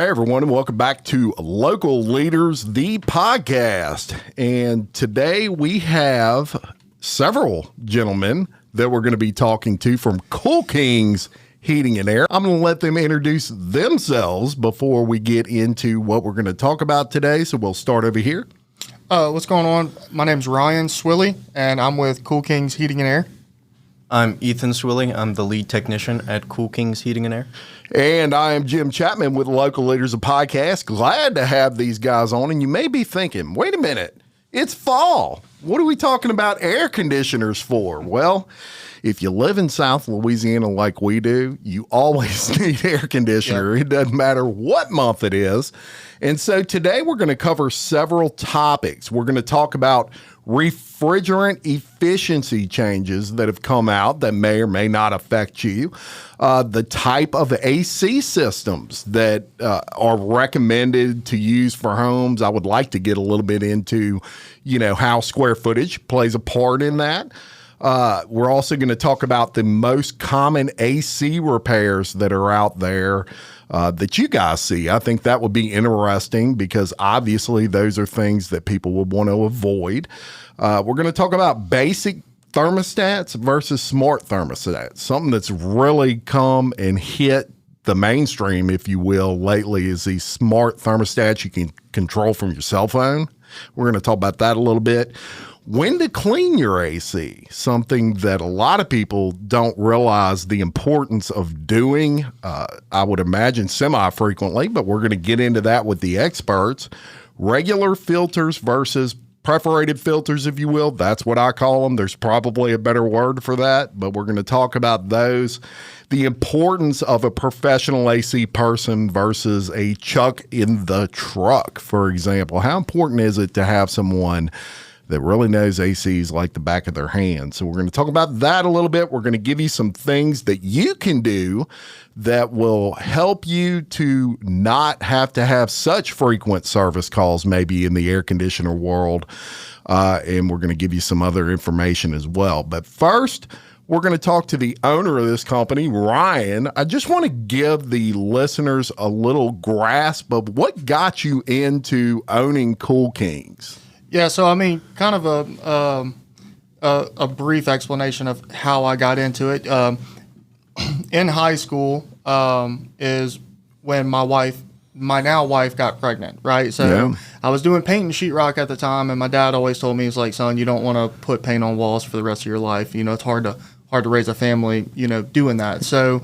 Hey, everyone, and welcome back to Local Leaders, the podcast. And today we have several gentlemen that we're going to be talking to from Cool Kings Heating and Air. I'm going to let them introduce themselves before we get into what we're going to talk about today. So we'll start over here. What's going on? My name's Ryan Swilley, and I'm with Cool Kings Heating and Air. I'm Ethan Swilley. I'm the lead technician at Cool Kings Heating and Air. And I am Jim Chapman with Local Leaders, a podcast. Glad to have these guys on. And you may be thinking, wait a minute, it's fall. What are we talking about air conditioners for? Well, if you live in South Louisiana like we do, you always need air conditioner. Yep. It doesn't matter what month it is. And so today we're going to cover several topics. We're going to talk about refrigerant efficiency changes that have come out that may or may not affect you, the type of AC systems that are recommended to use for homes. I would like to get a little bit into, how square footage plays a part in that. We're also going to talk about the most common AC repairs that are out there that you guys see. I think that would be interesting because obviously those are things that people would want to avoid. We're going to talk about basic thermostats versus smart thermostats. Something that's really come and hit the mainstream, if you will, lately is these smart thermostats you can control from your cell phone. We're going to talk about that a little bit. When to clean your AC, something that a lot of people don't realize the importance of doing, I would imagine semi-frequently, but we're going to get into that with the experts. Regular filters versus perforated filters, if you will. That's what I call them. There's probably a better word for that, but we're going to talk about those. The importance of a professional AC person versus a chuck in the truck, for example. How important is it to have someone that really knows ACs like the back of their hand? So we're going to talk about that a little bit. We're going to give you some things that you can do that will help you to not have to have such frequent service calls, maybe in the air conditioner world. And we're going to give you some other information as well. But first, we're going to talk to the owner of this company, Ryan. I just want to give the listeners a little grasp of what got you into owning Cool Kings. Yeah, so kind of a brief explanation of how I got into it. In high school is when my now wife got pregnant, right? So I was doing paint and sheetrock at the time, and my dad always told me, he's like, son, you don't want to put paint on walls for the rest of your life. It's hard to raise a family, doing that. So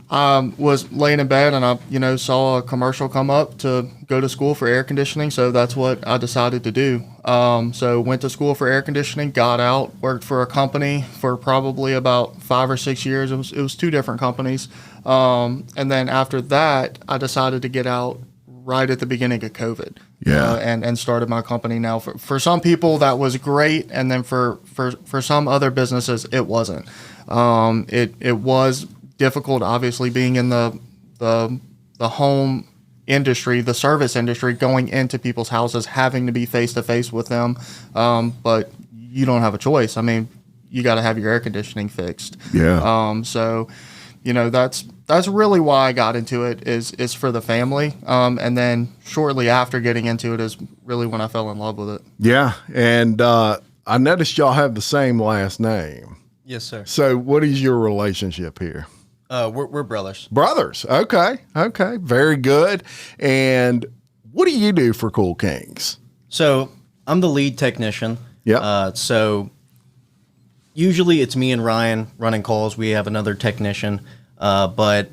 was laying in bed and I, saw a commercial come up to go to school for air conditioning. So that's what I decided to do. So went to school for air conditioning, got out, worked for a company for probably about 5 or 6 years. It was 2 different companies. And then after that, I decided to get out right at the beginning of COVID. And started my company. Now for some people that was great. And then for some other businesses, it wasn't. It was difficult, obviously, being in the home industry, the service industry, going into people's houses, having to be face to face with them. But you don't have a choice. You got to have your air conditioning fixed. So, that's really why I got into it is for the family. And then shortly after getting into it is really when I fell in love with it. Yeah. And I noticed y'all have the same last name. Yes, sir. So what is your relationship here? We're brothers. Brothers. Okay. Very good. And what do you do for Cool Kings? So I'm the lead technician. Yeah. So usually it's me and Ryan running calls. We have another technician, but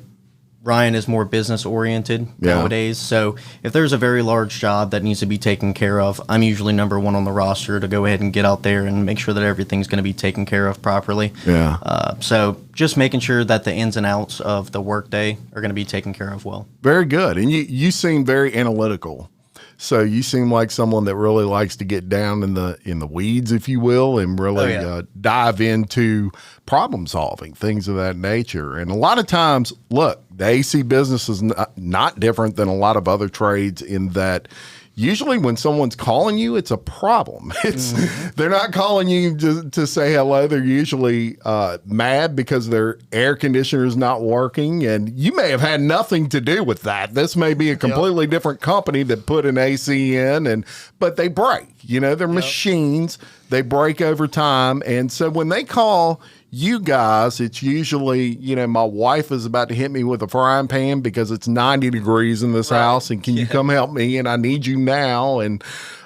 Ryan is more business oriented nowadays. So if there's a very large job that needs to be taken care of, I'm usually number one on the roster to go ahead and get out there and make sure that everything's going to be taken care of properly. So just making sure that the ins and outs of the workday are going to be taken care of well. Very good. And you seem very analytical. So you seem like someone that really likes to get down in the weeds, if you will, and really dive into problem solving, things of that nature. And a lot of times, look, the AC business is not different than a lot of other trades in that usually when someone's calling you, it's a problem. They're not calling you to say hello. They're usually mad because their air conditioner is not working, and you may have had nothing to do with that. This may be a completely different company that put an AC in, but they break. They're machines. They break over time, and so when they call you guys, it's usually, my wife is about to hit me with a frying pan because it's 90 degrees in this house, and can you come help me? And I need you now. And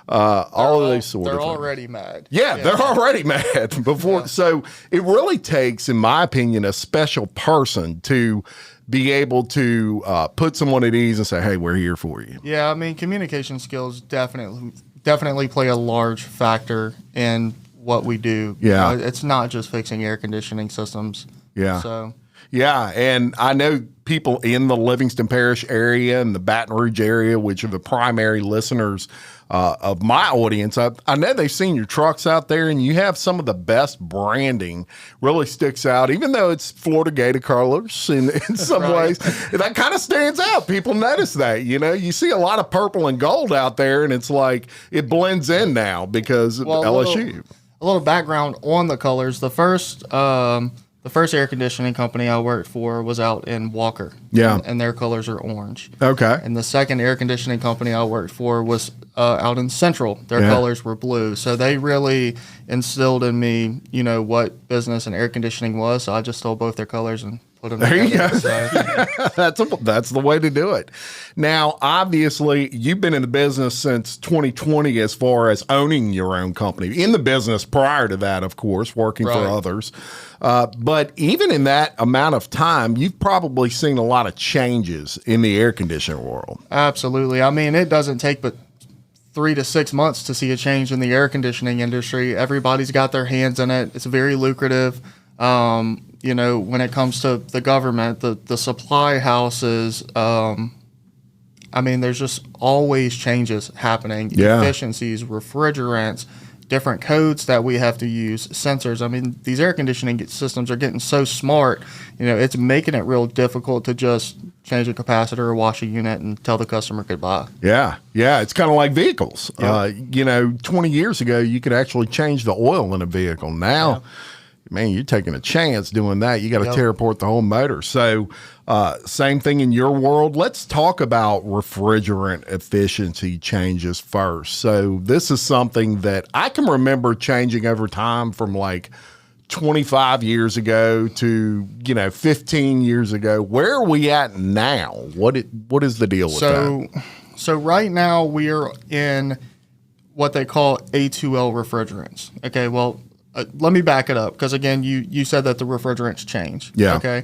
all of those sort of things. They're already mad. Yeah, they're already mad before. Yeah. So it really takes, in my opinion, a special person to be able to put someone at ease and say, hey, we're here for you. Yeah, I mean, communication skills definitely play a large factor in what we do. Yeah. It's not just fixing air conditioning systems. Yeah. So. Yeah, and I know people in the Livingston Parish area and the Baton Rouge area, which are the primary listeners of my audience. I know they've seen your trucks out there, and you have some of the best branding. Really sticks out, even though it's Florida Gator colors in some ways. That kind of stands out. People notice that. You see a lot of purple and gold out there, and it's like it blends in now because of LSU. A little background on the colors. The first air conditioning company I worked for was out in Walker. Yeah. And their colors are orange. Okay. And the second air conditioning company I worked for was out in Central. Their colors were blue. So they really instilled in me, what business and air conditioning was. So I just stole both their colors and put them together. There you go. That's the way to do it. Now, obviously, you've been in the business since 2020 as far as owning your own company. In the business prior to that, of course, working for others. But even in that amount of time, you've probably seen a lot of changes in the air conditioner world. Absolutely. I mean, it doesn't take but 3 to 6 months to see a change in the air conditioning industry. Everybody's got their hands in it. It's very lucrative. When it comes to the government, the supply houses, there's just always changes happening. Yeah. Efficiencies, refrigerants, different codes that we have to use, sensors. I mean, these air conditioning systems are getting so smart, it's making it real difficult to just change a capacitor or wash a unit and tell the customer goodbye. Yeah. It's kind of like vehicles. Yep. 20 years ago, you could actually change the oil in a vehicle. Now, man, you're taking a chance doing that. You got to tear apart the whole motor. So same thing in your world. Let's talk about refrigerant efficiency changes first. So this is something that I can remember changing over time from like 25 years ago to 15 years ago. Where are we at now? What is the deal with that? So right now we are in what they call A2L refrigerants. Okay, well, let me back it up because again, you said that the refrigerants change. Yeah. Okay,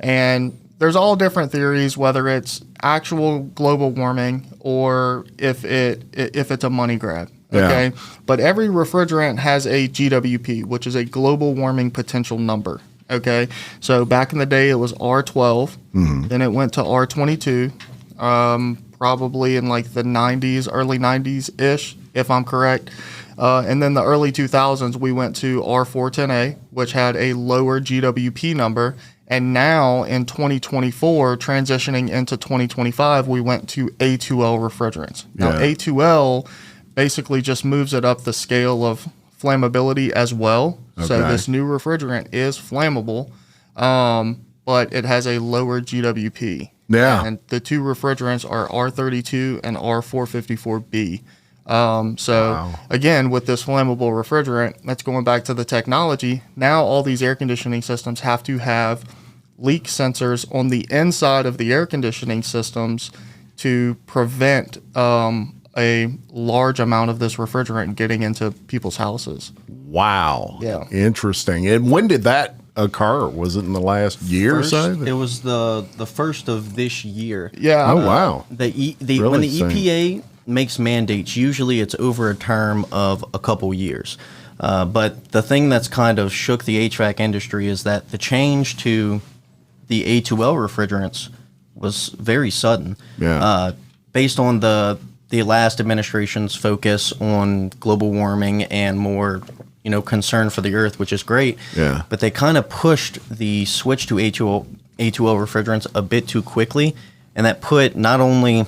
and there's all different theories whether it's actual global warming or if it's a money grab. Okay, Yeah. But every refrigerant has a GWP, which is a global warming potential number. Okay, so back in the day it was R12, then it went to R22, probably in like the 90s, early 90s ish, if I'm correct. And then the early 2000s, we went to R410A, which had a lower GWP number. And now in 2024, transitioning into 2025, we went to A2L refrigerants. Now, A2L basically just moves it up the scale of flammability as well. Okay. So this new refrigerant is flammable, but it has a lower GWP. Yeah. And the two refrigerants are R32 and R454B. Again, with this flammable refrigerant, that's going back to the technology. Now all these air conditioning systems have to have leak sensors on the inside of the air conditioning systems to prevent a large amount of this refrigerant getting into people's houses. Wow. Yeah. Interesting. And when did that occur? Was it in the last year or so? It was the first of this year. Yeah. Oh, wow. When the EPA makes mandates, usually it's over a term of a couple years. But the thing that's kind of shook the HVAC industry is that the change to the A2L refrigerants was very sudden. Yeah. Based on the last administration's focus on global warming and more, concern for the earth, which is great. Yeah. But they kind of pushed the switch to A2L refrigerants a bit too quickly, and that put not only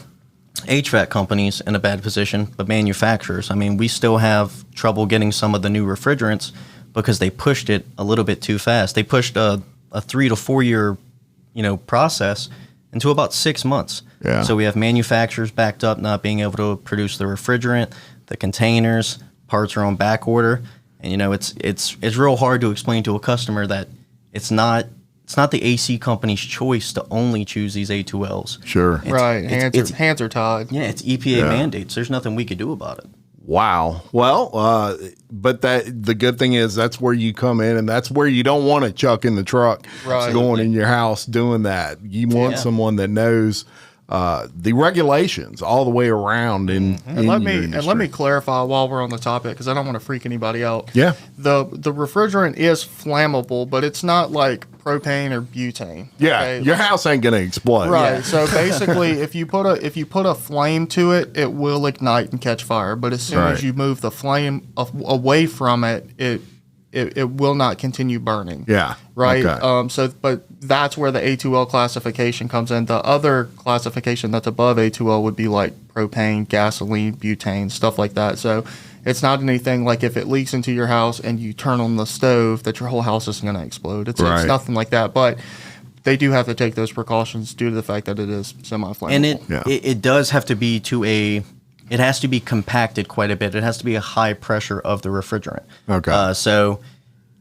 HVAC companies in a bad position, but manufacturers. I mean, we still have trouble getting some of the new refrigerants because they pushed it a little bit too fast. They pushed a 3 to 4 year, process into about 6 months. Yeah. So we have manufacturers backed up, not being able to produce the refrigerant, the containers, parts are on back order, and it's real hard to explain to a customer that it's not the AC company's choice to only choose these A2Ls. Sure. Right. Hands are tied. Yeah, it's EPA mandates. There's nothing we could do about it. Wow. Well, but the good thing is that's where you come in, and that's where you don't want to chuck in the truck going in your house doing that. You want someone that knows the regulations all the way around. Let me clarify while we're on the topic, because I don't want to freak anybody out. Yeah. The refrigerant is flammable, but it's not like propane or butane. Yeah. Okay? Your house ain't gonna explode. Right. Yeah. So basically, if you put a flame to it, it will ignite and catch fire. But as soon as you move the flame away from it, it will not continue burning. Yeah. Right. Okay. But that's where the A2L classification comes in. The other classification that's above A2L would be like propane, gasoline, butane, stuff like that. So it's not anything like if it leaks into your house and you turn on the stove that your whole house is going to explode. It's nothing like that. But they do have to take those precautions due to the fact that it is semi-flammable. And it does have to be it has to be compacted quite a bit. It has to be a high pressure of the refrigerant. Okay. So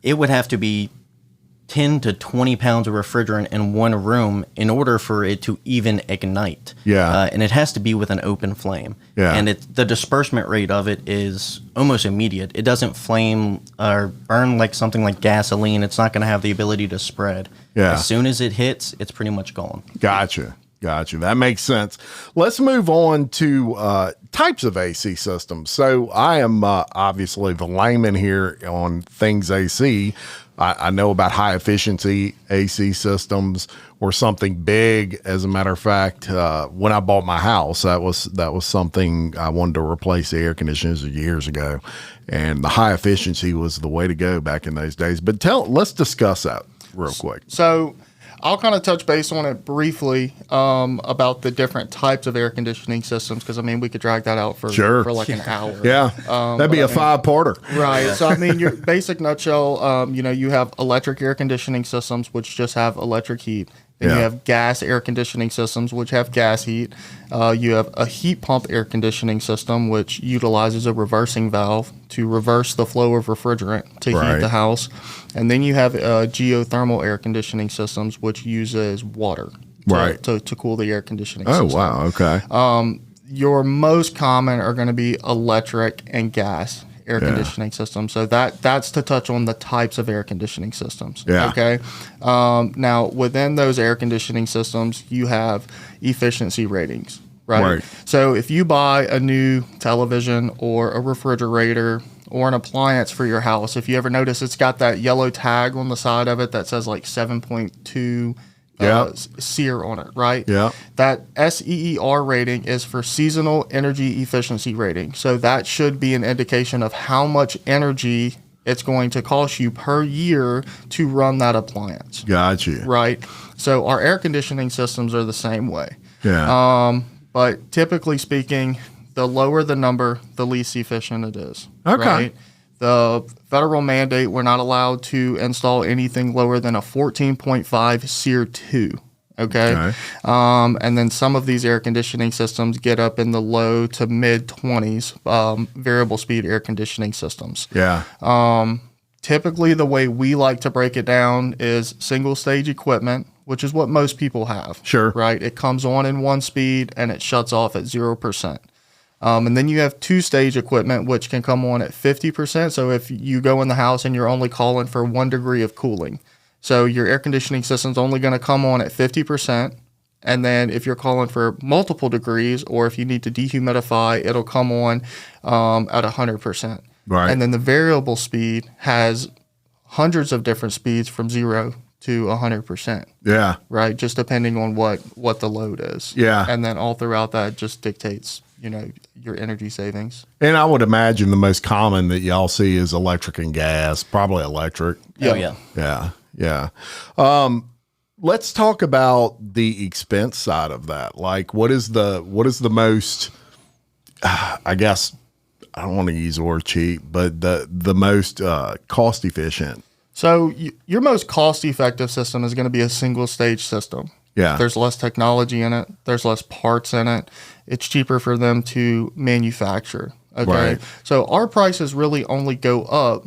it would have to be 10 to 20 pounds of refrigerant in one room in order for it to even ignite. Yeah. And it has to be with an open flame. Yeah. And the disbursement rate of it is almost immediate. It doesn't flame or burn like something like gasoline. It's not going to have the ability to spread. Yeah. As soon as it hits, it's pretty much gone. Gotcha. That makes sense. Let's move on to types of AC systems. So I am obviously the layman here on things AC. I know about high efficiency AC systems or something big. As a matter of fact, when I bought my house, that was something I wanted to replace the air conditioners years ago, and the high efficiency was the way to go back in those days. But let's discuss that real quick. So I'll kind of touch base on it briefly about the different types of air conditioning systems, because we could drag that out for like an hour. Yeah, that'd be a 5-parter. Right. So your basic nutshell, you have electric air conditioning systems, which just have electric heat. Then you have gas air conditioning systems, which have gas heat. You have a heat pump air conditioning system, which utilizes a reversing valve to reverse the flow of refrigerant to heat the house. And then you have geothermal air conditioning systems, which uses water to cool the air conditioning system. Oh, wow. Okay. Your most common are going to be electric and gas air conditioning systems. So that's to touch on the types of air conditioning systems. Yeah. Okay. Now, within those air conditioning systems, you have efficiency ratings. Right. So if you buy a new television or a refrigerator or an appliance for your house, if you ever notice it's got that yellow tag on the side of it that says like 7.2 SEER on it, right? Yeah. That SEER rating is for seasonal energy efficiency rating. So that should be an indication of how much energy it's going to cost you per year to run that appliance. Gotcha. Right. So our air conditioning systems are the same way. Yeah. But typically speaking, the lower the number, the least efficient it is. Okay. Right? The federal mandate, we're not allowed to install anything lower than a 14.5 SEER 2. Okay. And then some of these air conditioning systems get up in the low to mid 20s, variable speed air conditioning systems. Yeah. Typically, the way we like to break it down is single stage equipment, which is what most people have. Sure. Right. It comes on in one speed and it shuts off at 0%. And then you have 2-stage equipment, which can come on at 50%. So if you go in the house and you're only calling for 1 degree of cooling, so your air conditioning system's only going to come on at 50%. And then if you're calling for multiple degrees, or if you need to dehumidify, it'll come on at 100%. Right. And then the variable speed has hundreds of different speeds from 0 to 100%. Yeah. Right. Just depending on what the load is. Yeah. And then all throughout that just dictates, your energy savings. And I would imagine the most common that y'all see is electric and gas, probably electric. Oh, yeah. Yeah. let's talk about the expense side of that. Like, what is the most, I guess, I don't want to use the word cheap, but the most cost efficient. So your most cost effective system is going to be a single stage system. Yeah. There's less technology in it. There's less parts in it. It's cheaper for them to manufacture. Okay. Right. So our prices really only go up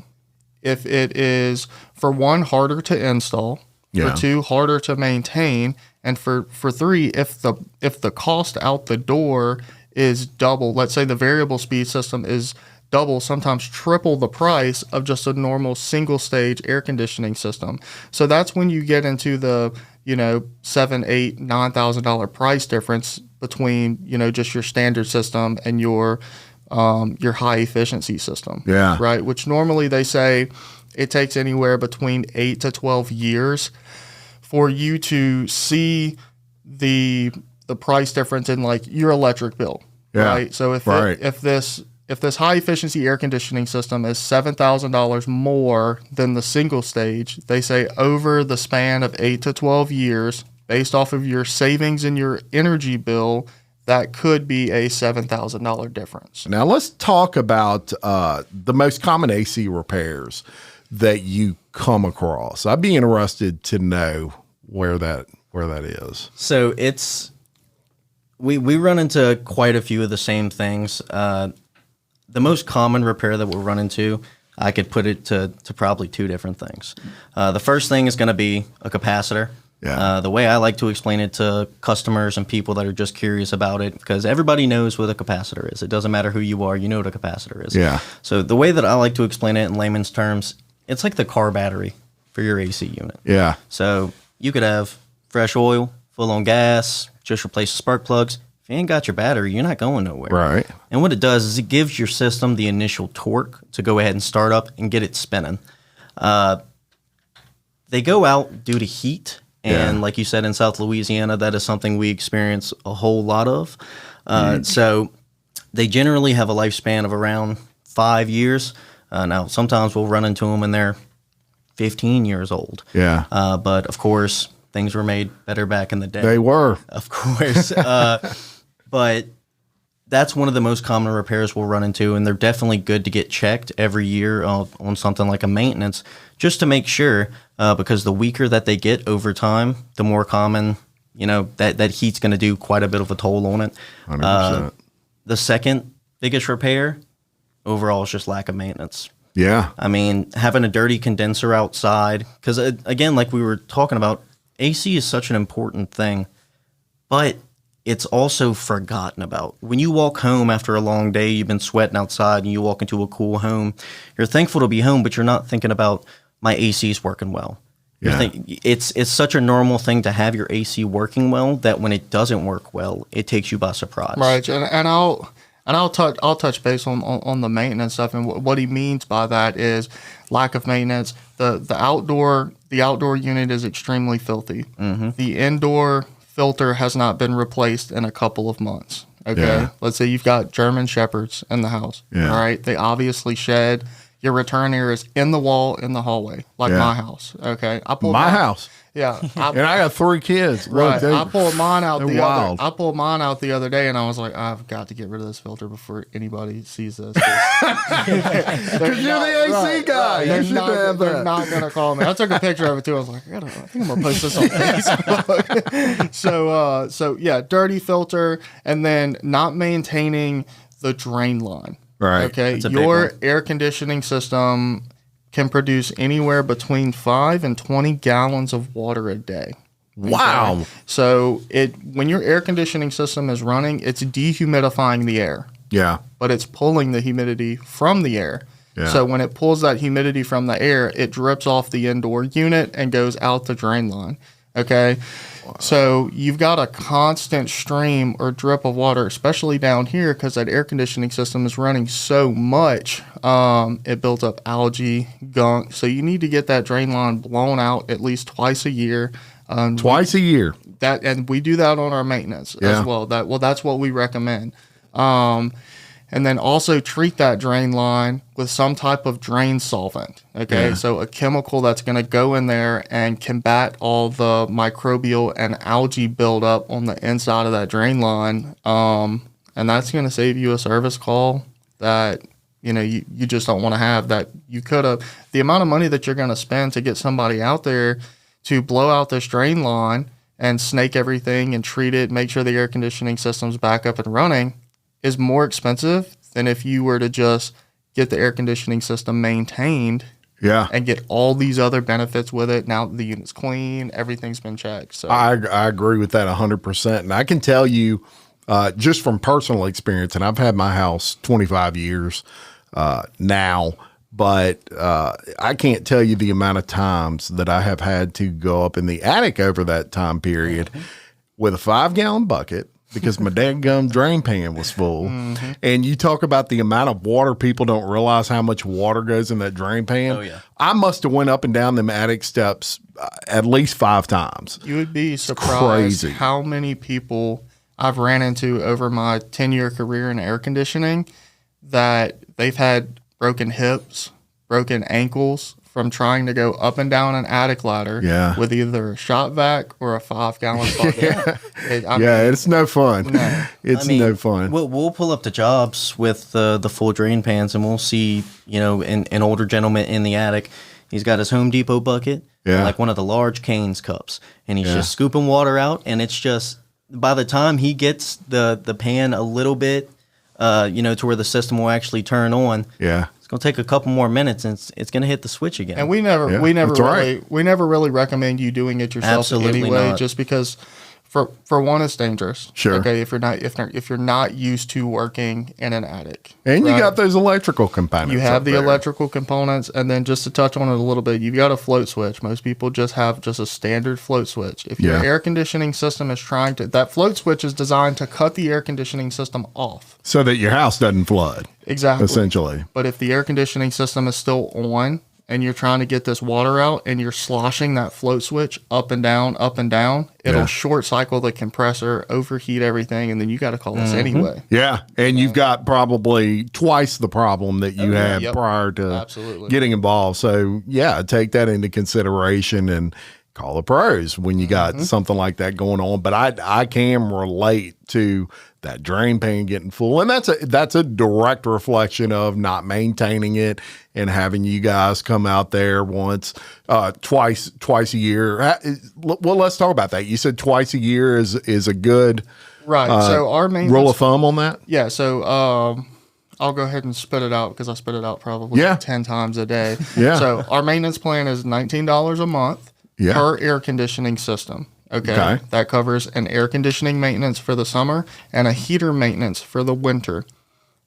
if it is, for one, harder to install, Yeah. for two, harder to maintain, and for three, if the cost out the door is double. Let's say the variable speed system is double, sometimes triple the price of just a normal single stage air conditioning system. So that's when you get into the, $7,000, $8,000, $9,000 price difference between, just your standard system and your high efficiency system. Yeah. Right. Which normally they say it takes anywhere between 8 to 12 years for you to see the price difference in like your electric bill. Yeah. Right. So if this high efficiency air conditioning system is $7,000 more than the single stage, they say over the span of 8 to 12 years, based off of your savings in your energy bill, that could be a $7,000 difference. Now let's talk about the most common AC repairs that you come across. I'd be interested to know where that is. So we run into quite a few of the same things. The most common repair that we'll run into, I could put it to probably two different things. The first thing is going to be a capacitor. Yeah. The way I like to explain it to customers and people that are just curious about it, because everybody knows what a capacitor is. It doesn't matter who you are, you know what a capacitor is. Yeah. So the way that I like to explain it in layman's terms, it's like the car battery for your AC unit. Yeah. So you could have fresh oil, full on gas, just replace the spark plugs. If you ain't got your battery, you're not going nowhere. Right. And what it does is it gives your system the initial torque to go ahead and start up and get it spinning. They go out due to heat. And like you said, in South Louisiana, that is something we experience a whole lot of. So they generally have a lifespan of around 5 years. Now, sometimes we'll run into them and they're 15 years old. Yeah. But, of course, things were made better back in the day. They were. Of course. But that's one of the most common repairs we'll run into, and they're definitely good to get checked every year on something like a maintenance, just to make sure, because the weaker that they get over time, the more common, that heat's going to do quite a bit of a toll on it. 100%. The second biggest repair overall is just lack of maintenance. Yeah. I mean, having a dirty condenser outside, because again, like we were talking about, AC is such an important thing, but it's also forgotten about. When you walk home after a long day, you've been sweating outside, and you walk into a cool home, you're thankful to be home, but you're not thinking about my AC's working well. Yeah. It's such a normal thing to have your AC working well that when it doesn't work well, it takes you by surprise. Right, and I'll touch base on the maintenance stuff, and what he means by that is lack of maintenance. The outdoor unit is extremely filthy. Mm-hmm. The indoor filter has not been replaced in a couple of months. Okay. Yeah. Let's say you've got German Shepherds in the house. Yeah. All right. They obviously shed. Your return air is in the wall in the hallway, like my house. Okay. I pulled My house. Yeah. And I got 3 kids. Right. Look, I pulled mine out I pulled mine out the other day, and I was like, I've got to get rid of this filter before anybody sees this. Because you're the AC guy. You should have that. They're not gonna call me. I took a picture of it too. I was like, I think I'm gonna post this on Facebook. So yeah, dirty filter, and then not maintaining the drain line. Right. Okay. That's a big Your one. air conditioning system can produce anywhere between 5 and 20 gallons of water a day. Wow. Okay? So when your air conditioning system is running, it's dehumidifying the air, Yeah. but it's pulling the humidity from the air. Yeah. So when it pulls that humidity from the air, it drips off the indoor unit and goes out the drain line. Okay. Wow. So you've got a constant stream or drip of water, especially down here, because that air conditioning system is running so much. It builds up algae, gunk. So you need to get that drain line blown out at least twice a year. Twice a year. And we do that on our maintenance as well. That's what we recommend. And and then also treat that drain line with some type of drain solvent. Okay, so a chemical that's going to go in there and combat all the microbial and algae buildup on the inside of that drain line, and that's going to save you a service call that you just don't want to have. That you could have, the amount of money that you're going to spend to get somebody out there to blow out this drain line and snake everything and treat it, make sure the air conditioning system's back up and running, is more expensive than if you were to just get the air conditioning system maintained and get all these other benefits with it. Now the unit's clean, everything's been checked. So I agree with that 100%. And I can tell you just from personal experience, and I've had my house 25 years now, but I can't tell you the amount of times that I have had to go up in the attic over that time period with a 5-gallon bucket because my dadgum drain pan was full. And you talk about the amount of water, people don't realize how much water goes in that drain pan. Oh, yeah. I must have went up and down them attic steps at least 5 times. You would be surprised crazy. how many people I've ran into over my 10-year career in air conditioning that they've had broken hips, broken ankles from trying to go up and down an attic ladder with either a shop vac or a 5-gallon bucket. It's no fun. No. It's no fun. We'll pull up the jobs with the full drain pans, and we'll see, an older gentleman in the attic. He's got his Home Depot bucket, like one of the large Cane's cups, and he's just scooping water out, and it's just, by the time he gets the pan a little bit, to where the system will actually turn on. It's going to take a couple more minutes, and it's going to hit the switch again. And we never really recommend you doing it yourself. Absolutely anyway, not. Just because for one, it's dangerous. Sure. Okay, if you're not used to working in an attic, and you got those electrical components. You have the there. electrical components, and then just to touch on it a little bit, you've got a float switch. Most people just have a standard float switch. If your air conditioning system is that float switch is designed to cut the air conditioning system off, so that your house doesn't flood. Exactly. Essentially. But if the air conditioning system is still on, and you're trying to get this water out and you're sloshing that float switch up and down, it'll short cycle the compressor, overheat everything, and then you got to call us anyway. Yeah. And you've got probably twice the problem that you had prior to getting involved. So, take that into consideration and call the pros when you got something like that going on. But I can relate to that drain pan getting full, and that's a direct reflection of not maintaining it and having you guys come out there twice a year. Well, let's talk about that. You said twice a year is a good so our main rule of thumb on that. Yeah. So I'll go ahead and spit it out because I spit it out probably 10 times a day. So our maintenance plan is $19 a month per air conditioning system. Okay. That covers an air conditioning maintenance for the summer and a heater maintenance for the winter.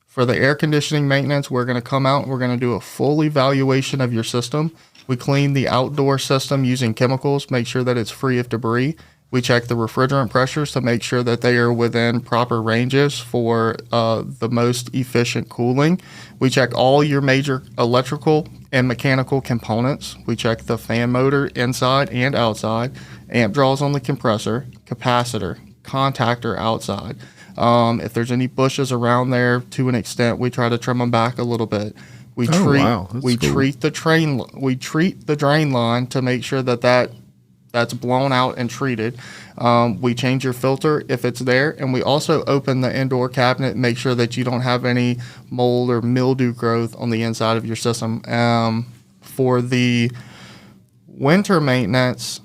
For the air conditioning maintenance, we're going to come out and we're going to do a full evaluation of your system. We clean the outdoor system using chemicals, make sure that it's free of debris. We check the refrigerant pressures to make sure that they are within proper ranges for the most efficient cooling. We check all your major electrical and mechanical components. We check the fan motor inside and outside, amp draws on the compressor, capacitor, contactor outside. If there's any bushes around there, to an extent, we try to trim them back a little bit. We treat the drain line to make sure that's blown out and treated. We change your filter if it's there, and we also open the indoor cabinet and make sure that you don't have any mold or mildew growth on the inside of your system. For the winter maintenance,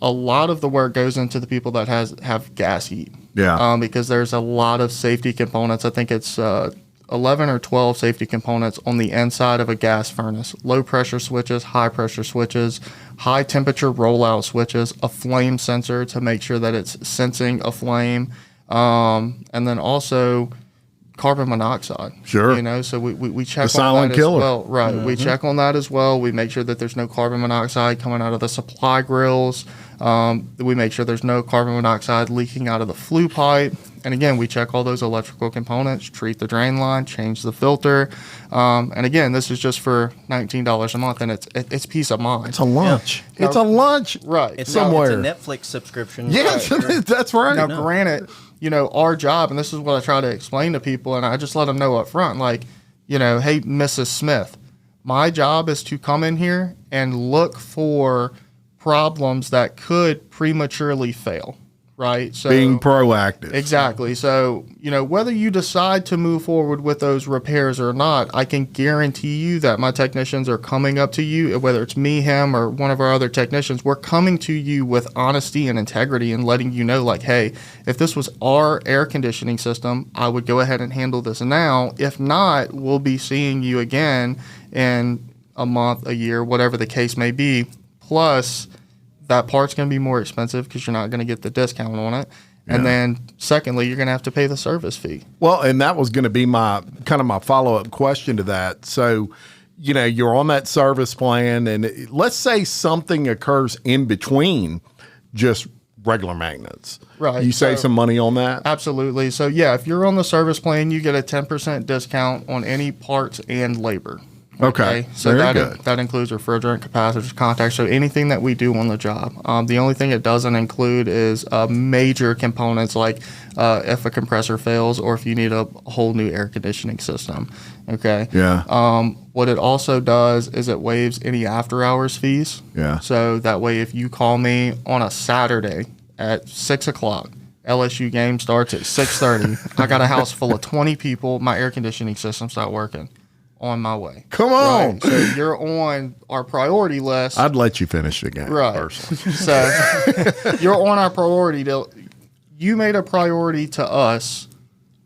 a lot of the work goes into the people that have gas heat. Because there's a lot of safety components. I think it's 11 or 12 safety components on the inside of a gas furnace. Low pressure switches, high pressure switches, high temperature rollout switches, a flame sensor to make sure that it's sensing a flame, and then also carbon monoxide. Sure. So we check the on silent that killer. as well. Right. We check on that as well. We make sure that there's no carbon monoxide coming out of the supply grills. We make sure there's no carbon monoxide leaking out of the flue pipe. And again, we check all those electrical components, treat the drain line, change the filter. And again, this is just for $19 a month, and it's peace of mind. It's a lunch. It's a lunch. Right. It's somewhere. It's a Netflix subscription. Yes, that's right. Now, granted, our job, and this is what I try to explain to people, and I just let them know up front, like, hey, Mrs. Smith, my job is to come in here and look for problems that could prematurely fail, right? So being proactive. Exactly. So, whether you decide to move forward with those repairs or not, I can guarantee you that my technicians are coming up to you, whether it's me, him, or one of our other technicians, we're coming to you with honesty and integrity and letting you know, like, hey, if this was our air conditioning system, I would go ahead and handle this now. If not, we'll be seeing you again in a month, a year, whatever the case may be. Plus, that part's going to be more expensive because you're not going to get the discount on it. And then secondly, you're going to have to pay the service fee. Well, and that was going to be my follow-up question to that. So, you're on that service plan, and let's say something occurs in between just regular maintenance. Right. You save some money on that? Absolutely. So, yeah, if you're on the service plan, you get a 10% discount on any parts and labor. Okay. So Very good. that includes refrigerant, capacitors, contacts, so anything that we do on the job. The only thing it doesn't include is major components like if a compressor fails or if you need a whole new air conditioning system. Okay. Yeah. What it also does is it waives any after hours fees. Yeah. So that way, if you call me on a Saturday at 6 o'clock, LSU game starts at 6:30. I got a house full of 20 people. My air conditioning system's not working. On my way. Come on. Right. So you're on our priority list. I'd let you finish the game. Right. Personally. So you're on our priority. You made a priority to us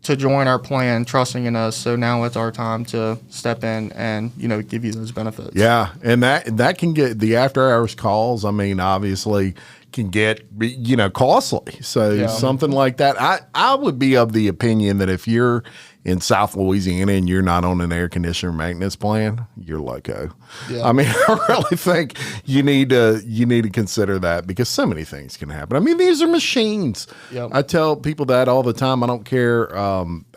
to join our plan, trusting in us. So now it's our time to step in and, give you those benefits. Yeah. And that can get the after hours calls. I mean, obviously can get, costly. So something like that. I would be of the opinion that if you're in South Louisiana and you're not on an air conditioner maintenance plan, you're loco. Yeah. I mean, I really think you need to consider that because so many things can happen. I mean, these are machines. Yep. I tell people that all the time. I don't care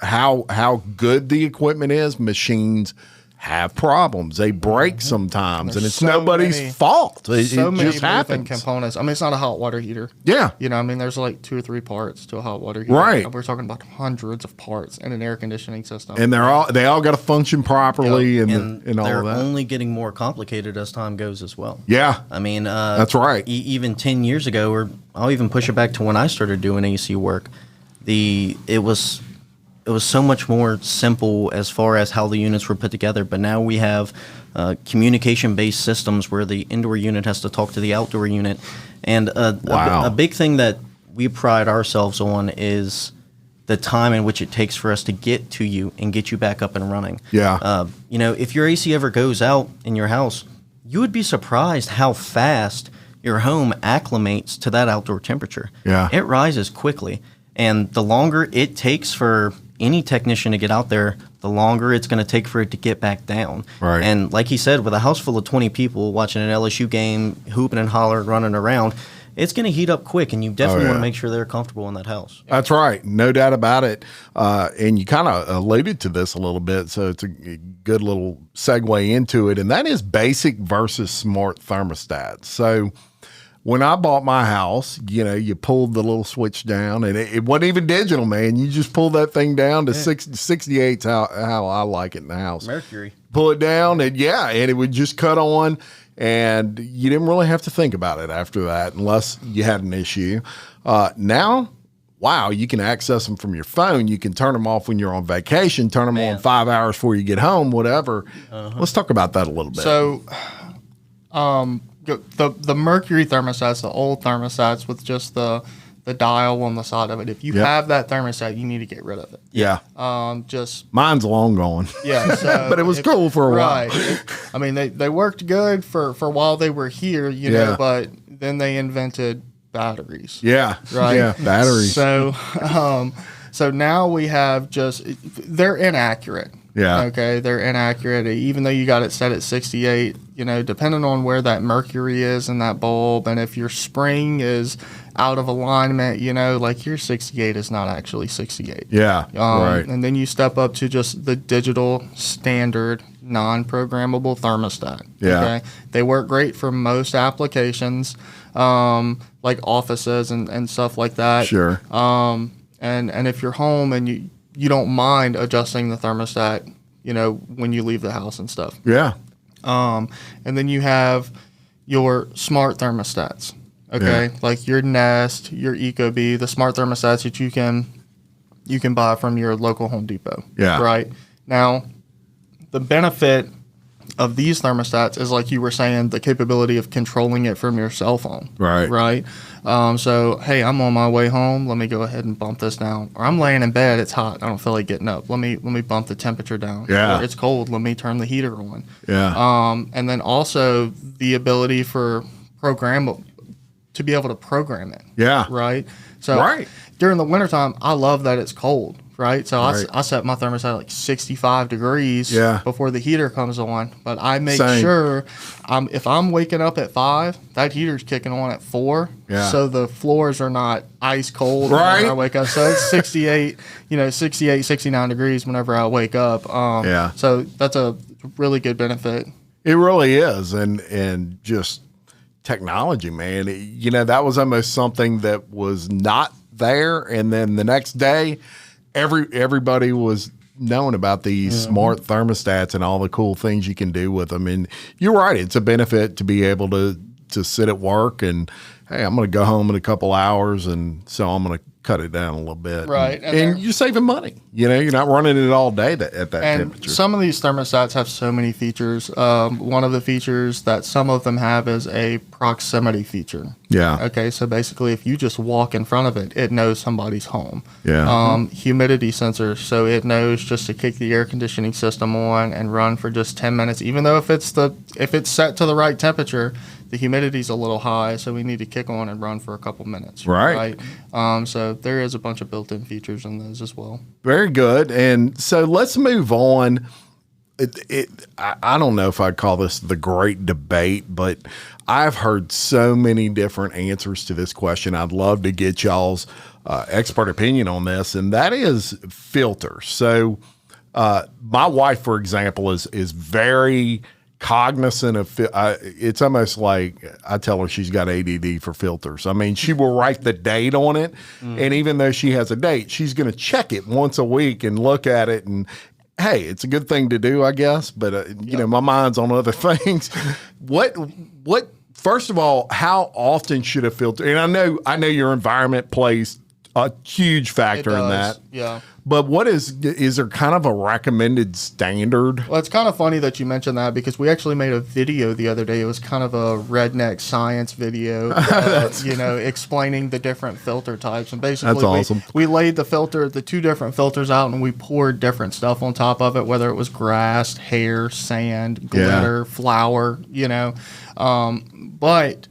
how good the equipment is. Machines have problems. They break sometimes, and it's nobody's fault. It just happens. Components. I mean, it's not a hot water heater. Yeah. There's like 2 or 3 parts to a hot water heater. Right. We're talking about hundreds of parts in an air conditioning system. And they all got to function properly and all of that. They're only getting more complicated as time goes as well. Yeah. I mean, that's right. Even 10 years ago, or I'll even push it back to when I started doing AC work, it was so much more simple as far as how the units were put together. But now we have communication-based systems where the indoor unit has to talk to the outdoor unit. And a big thing that we pride ourselves on is the time in which it takes for us to get to you and get you back up and running. Yeah. If your AC ever goes out in your house, you would be surprised how fast your home acclimates to that outdoor temperature. Yeah. It rises quickly. And the longer it takes for any technician to get out there, the longer it's going to take for it to get back down. Right. And like he said, with a house full of 20 people watching an LSU game, hooping and hollering, running around, it's going to heat up quick, and you definitely want to make sure they're comfortable in that house. That's right. No doubt about it. And you kind of alluded to this a little bit, so it's a good little segue into it, and that is basic versus smart thermostats. So when I bought my house, you pulled the little switch down, and it wasn't even digital, man. You just pulled that thing down to 68's how I like it in the house. Mercury. Pull it down, and it would just cut on, and you didn't really have to think about it after that unless you had an issue. Now, wow, you can access them from your phone. You can turn them off when you're on vacation, turn them on 5 hours before you get home, whatever. Let's talk about that a little bit. So, the Mercury thermostats, the old thermostats with just the dial on the side of it. If you have that thermostat, you need to get rid of it. Yeah. Mine's long gone. Yeah. So but it was cool for a while. Right. I mean, they worked good for while they were here, know, but then they invented batteries. Yeah. Right. Yeah. Batteries. So, so now we have they're inaccurate. Yeah. Okay. They're inaccurate. Even though you got it set at 68, depending on where that mercury is in that bulb, and if your spring is out of alignment, like your 68 is not actually 68. Yeah. Right. And then you step up to just the digital standard non-programmable thermostat. Yeah. Okay. They work great for most applications, like offices and stuff like that. Sure. And if you're home and you don't mind adjusting the thermostat, when you leave the house and stuff. Yeah. And then you have your smart thermostats. Okay, Yeah. like your Nest, your Ecobee, the smart thermostats that you can buy from your local Home Depot. Yeah. Right. Now, the benefit of these thermostats is, like you were saying, the capability of controlling it from your cell phone. Right. Right. So, hey, I'm on my way home. Let me go ahead and bump this down. Or I'm laying in bed. It's hot. I don't feel like getting up. Let me bump the temperature down. Yeah. Or it's cold. Let me turn the heater on. Yeah. And then also the ability to be able to program it. Yeah. Right. So Right. during the wintertime, I love that it's cold. Right. So Right. I set my thermostat at like 65 degrees Yeah. before the heater comes on. But I make Same. sure if I'm waking up at 5, that heater's kicking on at 4. Yeah. So the floors are not ice cold Right. when I wake up. So it's 68, 69 degrees whenever I wake up. Yeah. So that's a really good benefit. It really is. And just technology, man. That was almost something that was not there. And then the next day, everybody was knowing about these smart thermostats and all the cool things you can do with them. And you're right. It's a benefit to be able to sit at work and, hey, I'm going to go home in a couple hours. And so I'm going to cut it down a little bit. Right. And you're saving money. You're not running it all day at that temperature. Some of these thermostats have so many features. One of the features that some of them have is a proximity feature. Yeah. Okay, so basically if you just walk in front of it, it knows somebody's home. Yeah. Humidity sensor, so it knows just to kick the air conditioning system on and run for just 10 minutes, even though if it's set to the right temperature, the humidity's a little high, so we need to kick on and run for a couple minutes. Right. So there is a bunch of built-in features in those as well. Very good. And so let's move on. I don't know if I'd call this the great debate, but I've heard so many different answers to this question. I'd love to get y'all's expert opinion on this, and that is filters. So my wife, for example, is very cognizant of it's almost like I tell her she's got ADD for filters. I mean, she will write the date on it, and even though she has a date, she's going to check it once a week and look at it. And hey, it's a good thing to do, I guess. But my mind's on other things. What? First of all, how often should a filter? And I know your environment plays a huge factor in that. Yeah. But is there kind of a recommended standard? Well, it's kind of funny that you mentioned that because we actually made a video the other day. It was kind of a redneck science video, explaining the different filter types. And basically, That's awesome. we laid the two different filters out, and we poured different stuff on top of it, whether it was grass, hair, sand, glitter, flour, But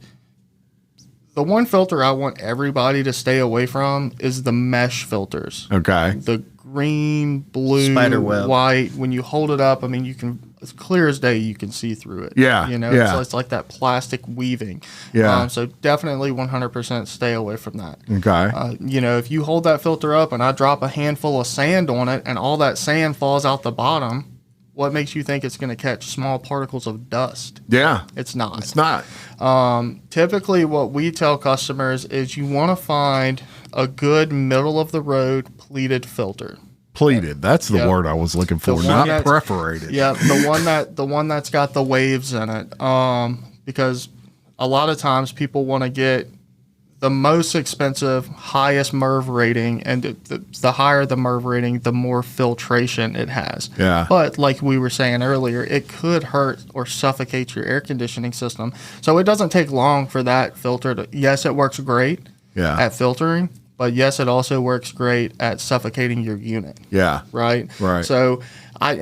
the one filter I want everybody to stay away from is the mesh filters. Okay. The green, blue, Spiderweb. white. When you hold it up, I mean, you can, it's clear as day, you can see through it. Yeah. It's like that plastic weaving. Yeah. So definitely 100% stay away from that. Okay. If you hold that filter up and I drop a handful of sand on it and all that sand falls out the bottom, what makes you think it's going to catch small particles of dust? Yeah. It's not. It's not. Typically, what we tell customers is you want to find a good middle-of-the-road pleated filter. Pleated. That's the word I was looking for, one not that's- perforated. Yeah, the one that's got the waves in it. Because a lot of times people want to get the most expensive, highest MERV rating, and the higher the MERV rating, the more filtration it has. Yeah. But like we were saying earlier, it could hurt or suffocate your air conditioning system. So it doesn't take long for that filter to, yes, it works great at filtering, but yes, it also works great at suffocating your unit. Yeah. Right? Right. So a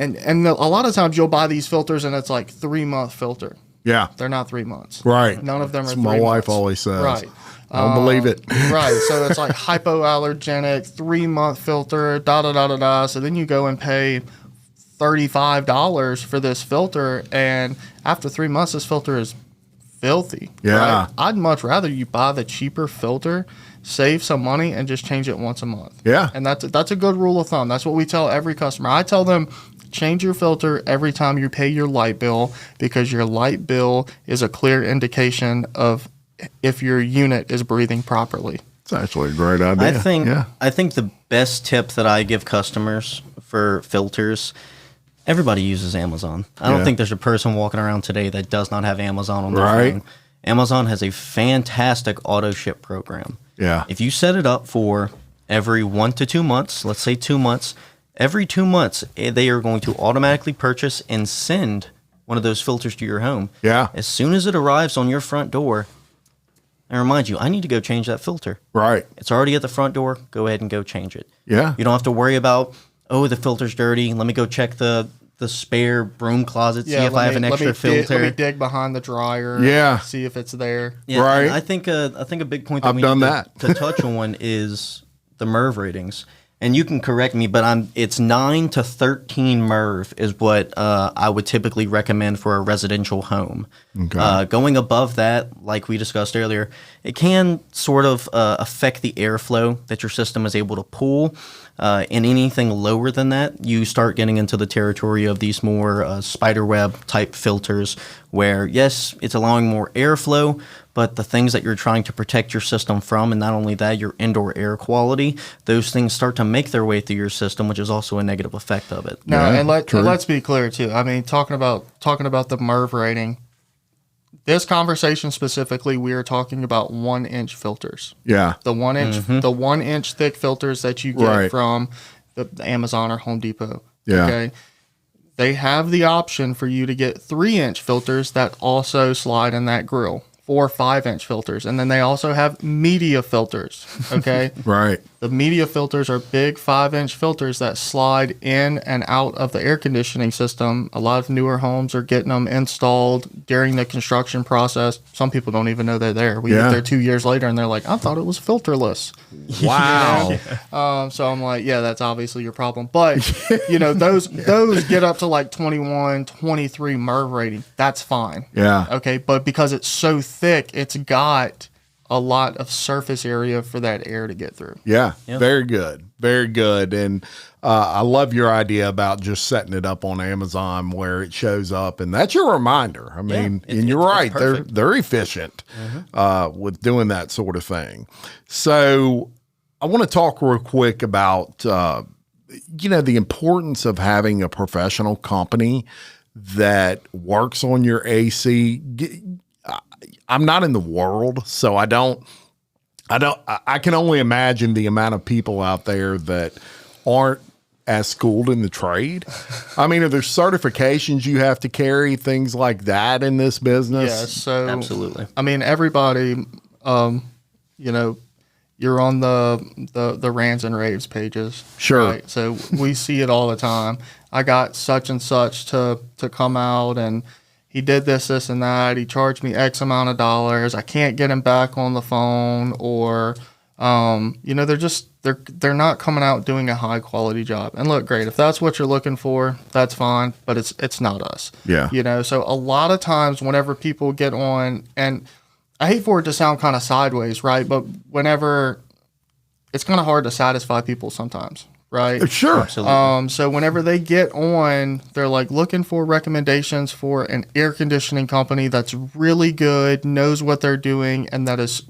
lot of times you'll buy these filters and it's like 3-month filter. Yeah. They're not 3 months. Right. None of them are That's 3 my months. wife always says. Right. I don't believe it. Right. So it's like hypoallergenic, 3-month filter, da-da-da-da-da. So then you go and pay $35 for this filter, and after 3 months, this filter is filthy. Yeah. Right? I'd much rather you buy the cheaper filter, save some money, and just change it once a month. Yeah. And that's a good rule of thumb. That's what we tell every customer. I tell them, change your filter every time you pay your light bill, because your light bill is a clear indication of if your unit is breathing properly. It's actually a great idea. I think the best tip that I give customers for filters, everybody uses Amazon. I don't think there's a person walking around today that does not have Amazon on their phone. Amazon has a fantastic auto ship program. Yeah. If you set it up for every 1 to 2 months, let's say 2 months, every 2 months they are going to automatically purchase and send one of those filters to your home. Yeah. As soon as it arrives on your front door, and remind you, I need to go change that filter. Right. It's already at the front door. Go ahead and go change it. Yeah. You don't have to worry about, oh, the filter's dirty. Let me go check the spare broom closet, see if I have an extra filter. Let me dig behind the dryer. Yeah. See if it's there. Yeah, right. I think a big point that I've we done need that. to touch on is the MERV ratings. And you can correct me, but it's 9 to 13 MERV is what I would typically recommend for a residential home. Okay. Going above that, like we discussed earlier, it can sort of affect the airflow that your system is able to pull. And anything lower than that, you start getting into the territory of these more spiderweb type filters where, yes, it's allowing more airflow, but the things that you're trying to protect your system from, and not only that, your indoor air quality, those things start to make their way through your system, which is also a negative effect of it. No, and let's be clear too. I mean, talking about the MERV rating, this conversation specifically, we are talking about 1-inch filters. Yeah. The 1-inch thick filters that you get from the Amazon or Home Depot. Yeah. Okay. They have the option for you to get 3-inch filters that also slide in that grill. 4 or 5-inch filters, and then they also have media filters. Okay, Right. The media filters are big 5-inch filters that slide in and out of the air conditioning system. A lot of newer homes are getting them installed during the construction process. Some people don't even know they're there. We get there 2 years later, and they're like, "I thought it was filterless." Wow. So I'm like, yeah, that's obviously your problem. But, those get up to like 21, 23 MERV rating. That's fine. Yeah. Okay. But because it's so thick, it's got a lot of surface area for that air to get through. Yeah. Very good. Very good. And I love your idea about just setting it up on Amazon where it shows up, and that's your reminder. I mean, and you're right. They're efficient with doing that sort of thing. So I want to talk real quick about, the importance of having a professional company that works on your AC. I'm not in the world, so I can only imagine the amount of people out there that aren't as schooled in the trade. I mean, are there certifications you have to carry, things like that in this business? Yeah, so Absolutely. I mean, everybody, you're on the rants and raves pages. Sure. Right? So we see it all the time. I got such and such to come out, and he did this, and that. He charged me X amount of dollars. I can't get him back on the phone, or they're not coming out doing a high quality job. And look, great, if that's what you're looking for, that's fine, but it's not us. Yeah. So a lot of times whenever people get on, and I hate for it to sound kind of sideways, right? But whenever it's kind of hard to satisfy people sometimes, right? Sure. Absolutely. So whenever they get on, they're like looking for recommendations for an air conditioning company that's really good, knows what they're doing, and that is,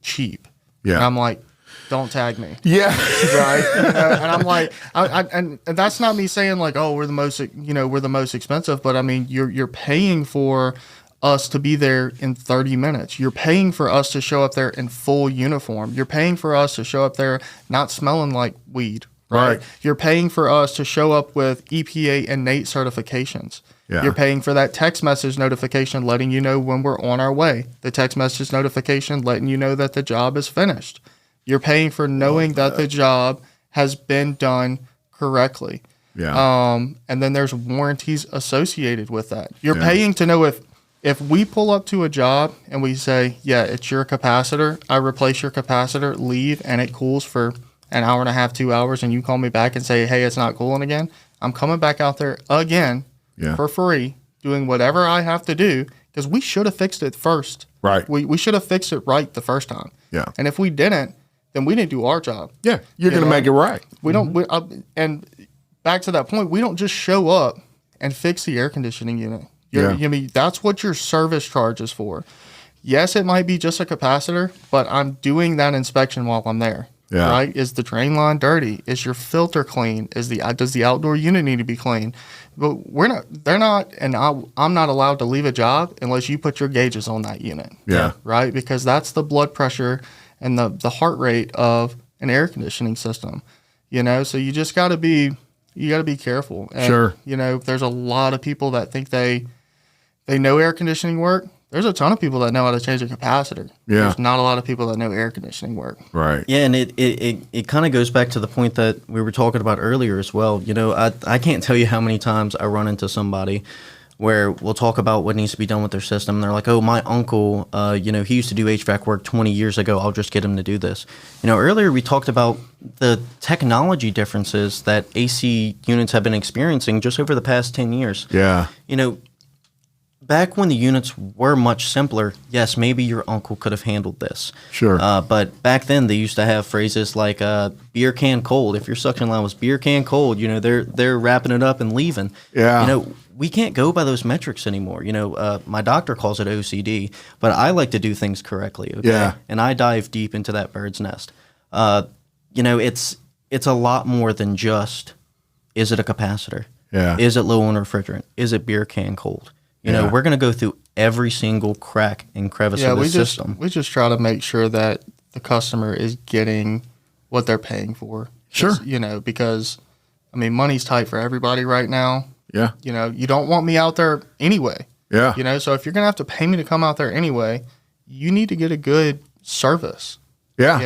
cheap. Yeah. And I'm like, don't tag me. Yeah. Right. And I'm like, and that's not me saying like, oh, we're the most expensive, but I mean, you're paying for us to be there in 30 minutes. You're paying for us to show up there in full uniform. You're paying for us to show up there not smelling like weed. Right. You're paying for us to show up with EPA and NATE certifications. Yeah. You're paying for that text message notification letting you know when we're on our way. The text message notification letting you know that the job is finished. You're paying for knowing that the job has been done correctly. Yeah. And then there's warranties associated with that. You're paying to know if we pull up to a job and we say, yeah, it's your capacitor, I replace your capacitor, leave, and it cools for an hour and a half, 2 hours, and you call me back and say, hey, it's not cooling again, I'm coming back out there again for free, doing whatever I have to do, because we should have fixed it first. Right. We should have fixed it right the first time. Yeah. And if we didn't, then we didn't do our job. Yeah. You're going to make it right. We don't, and back to that point, we don't just show up and fix the air conditioning unit. I mean, that's what your service charge is for. yes, it might be just a capacitor, but I'm doing that inspection while I'm there. Yeah. Right? Is the drain line dirty? Is your filter clean? Does the outdoor unit need to be clean? But they're not, and I'm not allowed to leave a job unless you put your gauges on that unit. Yeah. Right? Because that's the blood pressure and the heart rate of an air conditioning system. So you just got to be careful. And, Sure. There's a lot of people that think they know air conditioning work. There's a ton of people that know how to change a capacitor. Yeah. There's not a lot of people that know air conditioning work. Right. Yeah, and it kind of goes back to the point that we were talking about earlier as well. I can't tell you how many times I run into somebody where we'll talk about what needs to be done with their system. And they're like, oh, my uncle, he used to do HVAC work 20 years ago. I'll just get him to do this. Earlier we talked about the technology differences that AC units have been experiencing just over the past 10 years. Yeah. Back when the units were much simpler, yes, maybe your uncle could have handled this. Sure. But back then they used to have phrases like beer can cold. If your suction line was beer can cold, they're wrapping it up and leaving. Yeah. We can't go by those metrics anymore. My doctor calls it OCD, but I like to do things correctly. Okay? Yeah. And I dive deep into that bird's nest. It's a lot more than just, is it a capacitor? Yeah. Is it low on refrigerant? Is it beer can cold? We're going to go through every single crack and crevice of the system. We just try to make sure that the customer is getting what they're paying for. Sure. Because, money's tight for everybody right now. Yeah. You don't want me out there anyway. Yeah. So if you're going to have to pay me to come out there anyway, you need to get a good service. Yeah.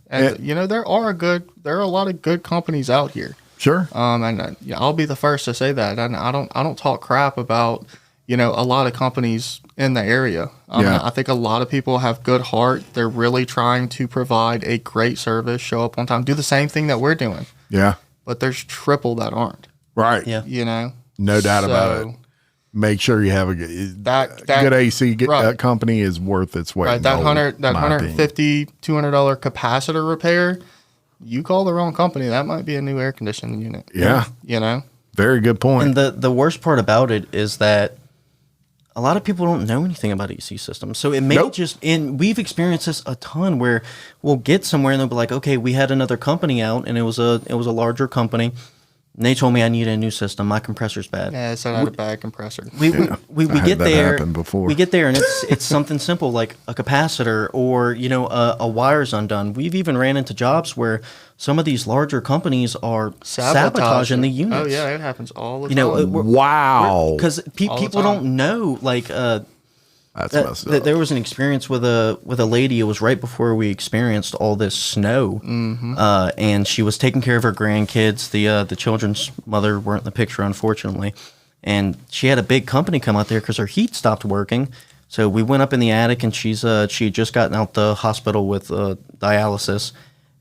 And there are a lot of good companies out here. Sure. And I'll be the first to say that. And I don't talk crap about a lot of companies in the area. I think a lot of people have good heart. They're really trying to provide a great service, show up on time, do the same thing that we're doing. Yeah. But there's triple that aren't. Right. Yeah. No doubt about it. Make sure you have a good, good AC company is worth its weight. Right. That $150, $200 capacitor repair, you call the wrong company. That might be a new air conditioning unit. Yeah. Very good point. And the worst part about it is that a lot of people don't know anything about AC systems. So it may and we've experienced this a ton where we'll get somewhere and they'll be like, okay, we had another company out and it was a larger company. And they told me I needed a new system. My compressor's bad. Yeah, it's not a bad compressor. We get there. Before. We get there, and it's something simple like a capacitor or a wire's undone. We've even ran into jobs where some of these larger companies are sabotaging the units. Oh yeah, it happens all the time. Wow. Because people don't know that's messed up. there was an experience with a lady. It was right before we experienced all this snow, and she was taking care of her grandkids. The children's mother weren't in the picture, unfortunately, and she had a big company come out there because her heat stopped working. So we went up in the attic, and she had just gotten out the hospital with dialysis,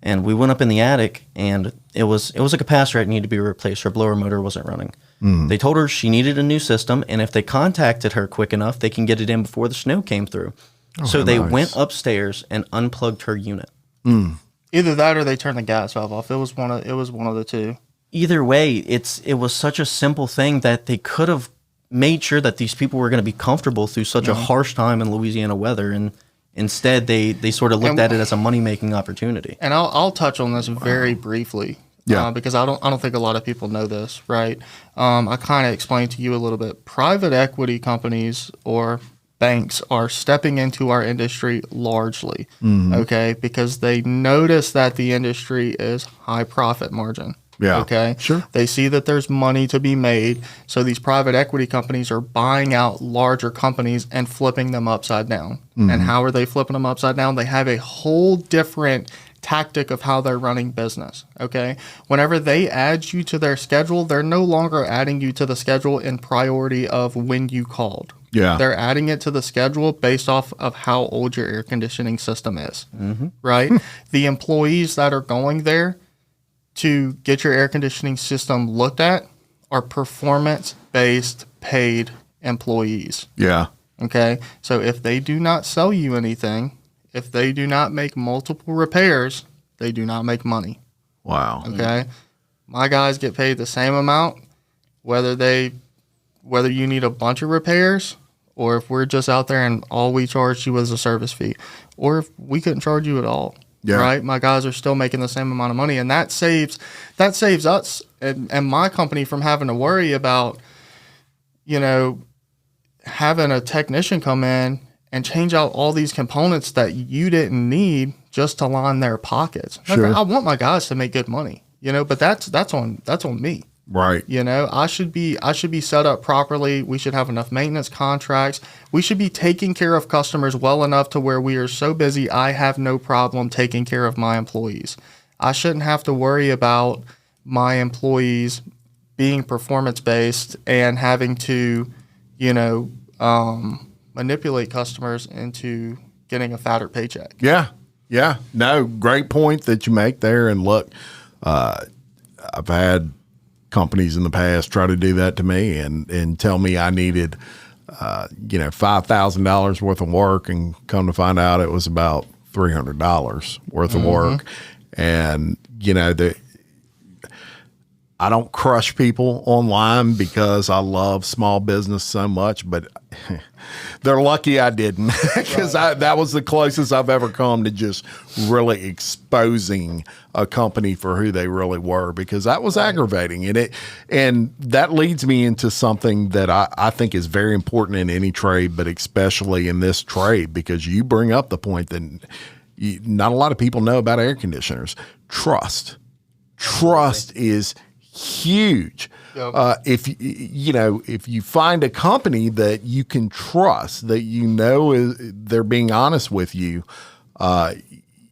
and we went up in the attic, and it was a capacitor that needed to be replaced. Her blower motor wasn't running. They told her she needed a new system, and if they contacted her quick enough, they can get it in before the snow came through. So they went upstairs and unplugged her unit. Either that or they turned the gas valve off. It was one of the two. Either way, it was such a simple thing that they could have made sure that these people were going to be comfortable through such a harsh time in Louisiana weather, and instead they sort of looked at it as a money-making opportunity. And I'll touch on this very briefly. Yeah. Because I don't think a lot of people know this, right? I kind of explained to you a little bit. Private equity companies or banks are stepping into our industry largely, okay? Because they notice that the industry is high profit margin. Yeah. Okay. Sure. They see that there's money to be made. So these private equity companies are buying out larger companies and flipping them upside down. And how are they flipping them upside down? They have a whole different tactic of how they're running business. Okay. Whenever they add you to their schedule, they're no longer adding you to the schedule in priority of when you called. Yeah. They're adding it to the schedule based off of how old your air conditioning system is. Right. The employees that are going there to get your air conditioning system looked at are performance-based paid employees. Yeah. Okay? So if they do not sell you anything, if they do not make multiple repairs, they do not make money. Wow. Okay? My guys get paid the same amount whether you need a bunch of repairs or if we're just out there and all we charged you was a service fee, or if we couldn't charge you at all. Yeah. Right. My guys are still making the same amount of money, and that saves us and my company from having to worry about, having a technician come in and change out all these components that you didn't need just to line their pockets. Sure. I want my guys to make good money, but that's on me. Right. I should be set up properly. We should have enough maintenance contracts. We should be taking care of customers well enough to where we are so busy I have no problem taking care of my employees. I shouldn't have to worry about my employees being performance based and having to, manipulate customers into getting a fatter paycheck. Yeah. Yeah. No, great point that you make there. And look, I've had companies in the past try to do that to me and tell me I needed, $5,000 worth of work, and come to find out it was about $300 worth of work. And, I don't crush people online because I love small business so much, but they're lucky I didn't, because that was the closest I've ever come to just really exposing a company for who they really were, because that was aggravating. And that leads me into something that I think is very important in any trade, but especially in this trade, because you bring up the point that not a lot of people know about air conditioners. Trust is huge. Yep. If you find a company that you can trust, that they're being honest with you,